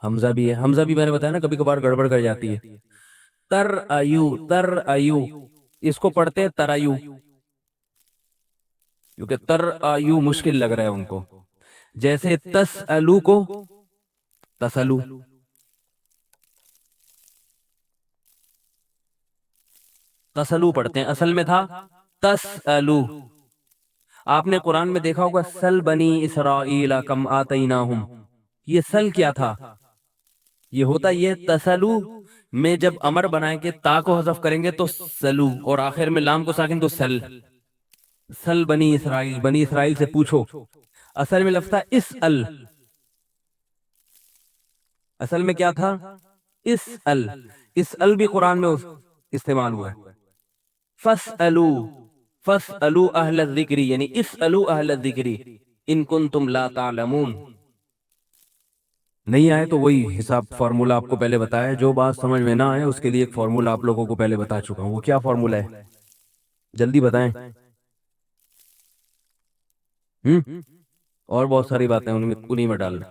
حمزہ بھی ہے۔ حمزہ بھی میں نے بتایا نا کبھی کبھار گڑبڑ کر جاتی ہے۔ تر ایو، تر ایو، اس کو پڑھتے ہیں ترایو، کیونکہ تر ایو مشکل لگ رہا ہے ان کو۔ جیسے تسالو کو تسلو، تسلو پڑھتے ہیں، اصل میں تھا تسالو۔ آپ نے قرآن میں دیکھا ہوگا سل بنی اسرائیل کم آتیناہم، یہ سل کیا تھا؟ یہ ہوتا یہ تسلو میں جب امر بنائیں گے تا کو حذف کریں گے تو سلو، اور آخر میں لام کو ساکن تو سل۔ سل بنی اسرائیل، بنی اسرائیل سے پوچھو، اصل میں لفظ تھا اسأل، اصل میں کیا تھا؟ اسأل۔ اسأل بھی قرآن میں استعمال ہوا ہے۔ فاسألو، فاسألو اہل الذکر، یعنی اسألو اہل الذکر ان کنتم لا تعلمون۔ نہیں آئے تو وہی حساب فارمولہ آپ کو پہلے بتایا، جو بات سمجھ میں نہ آئے اس کے لیے ایک فارمولہ آپ لوگوں کو پہلے بتا چکا ہوں۔ وہ کیا فارمولہ ہے جلدی بتائیں؟ اور بہت ساری باتیں انہی میں ڈالنا۔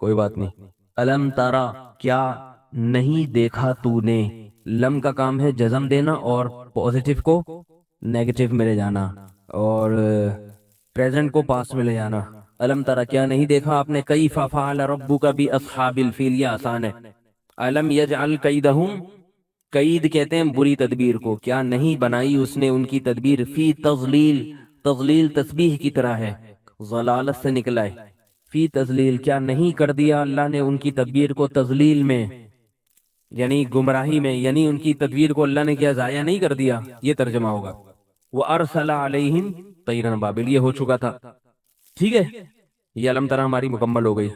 کوئی بات نہیں. الم تارا کیا نہیں دیکھا تو نے. لم کا کام ہے جزم دینا اور پوزیٹو کو نیگیٹو میں لے جانا اور پریزنٹ کو پاس میں لے جانا. الم تارا کیا نہیں دیکھا آپ نے کیف فعل ربک باصحاب الفیل. یہ آسان ہے. الم یجعل کیدہم، قید کہتے ہیں بری تدبیر کو. کیا نہیں بنائی اس نے ان کی تدبیر. فی تضلیل، تضلیل تسبیح کی طرح ہے، ضلالت سے نکلا ہے. فی تضلیل کیا نہیں کر دیا اللہ نے ان کی تدبیر کو تضلیل میں، یعنی گمراہی میں، یعنی ان کی تدبیر کو اللہ نے کیا ضائع نہیں کر دیا. یہ ترجمہ ہوگا. وہ ارسل علیہم طیرا ابابیل، یہ ہو چکا تھا. ٹھیک ہے، یہ علم ترا ہماری مکمل ہو گئی.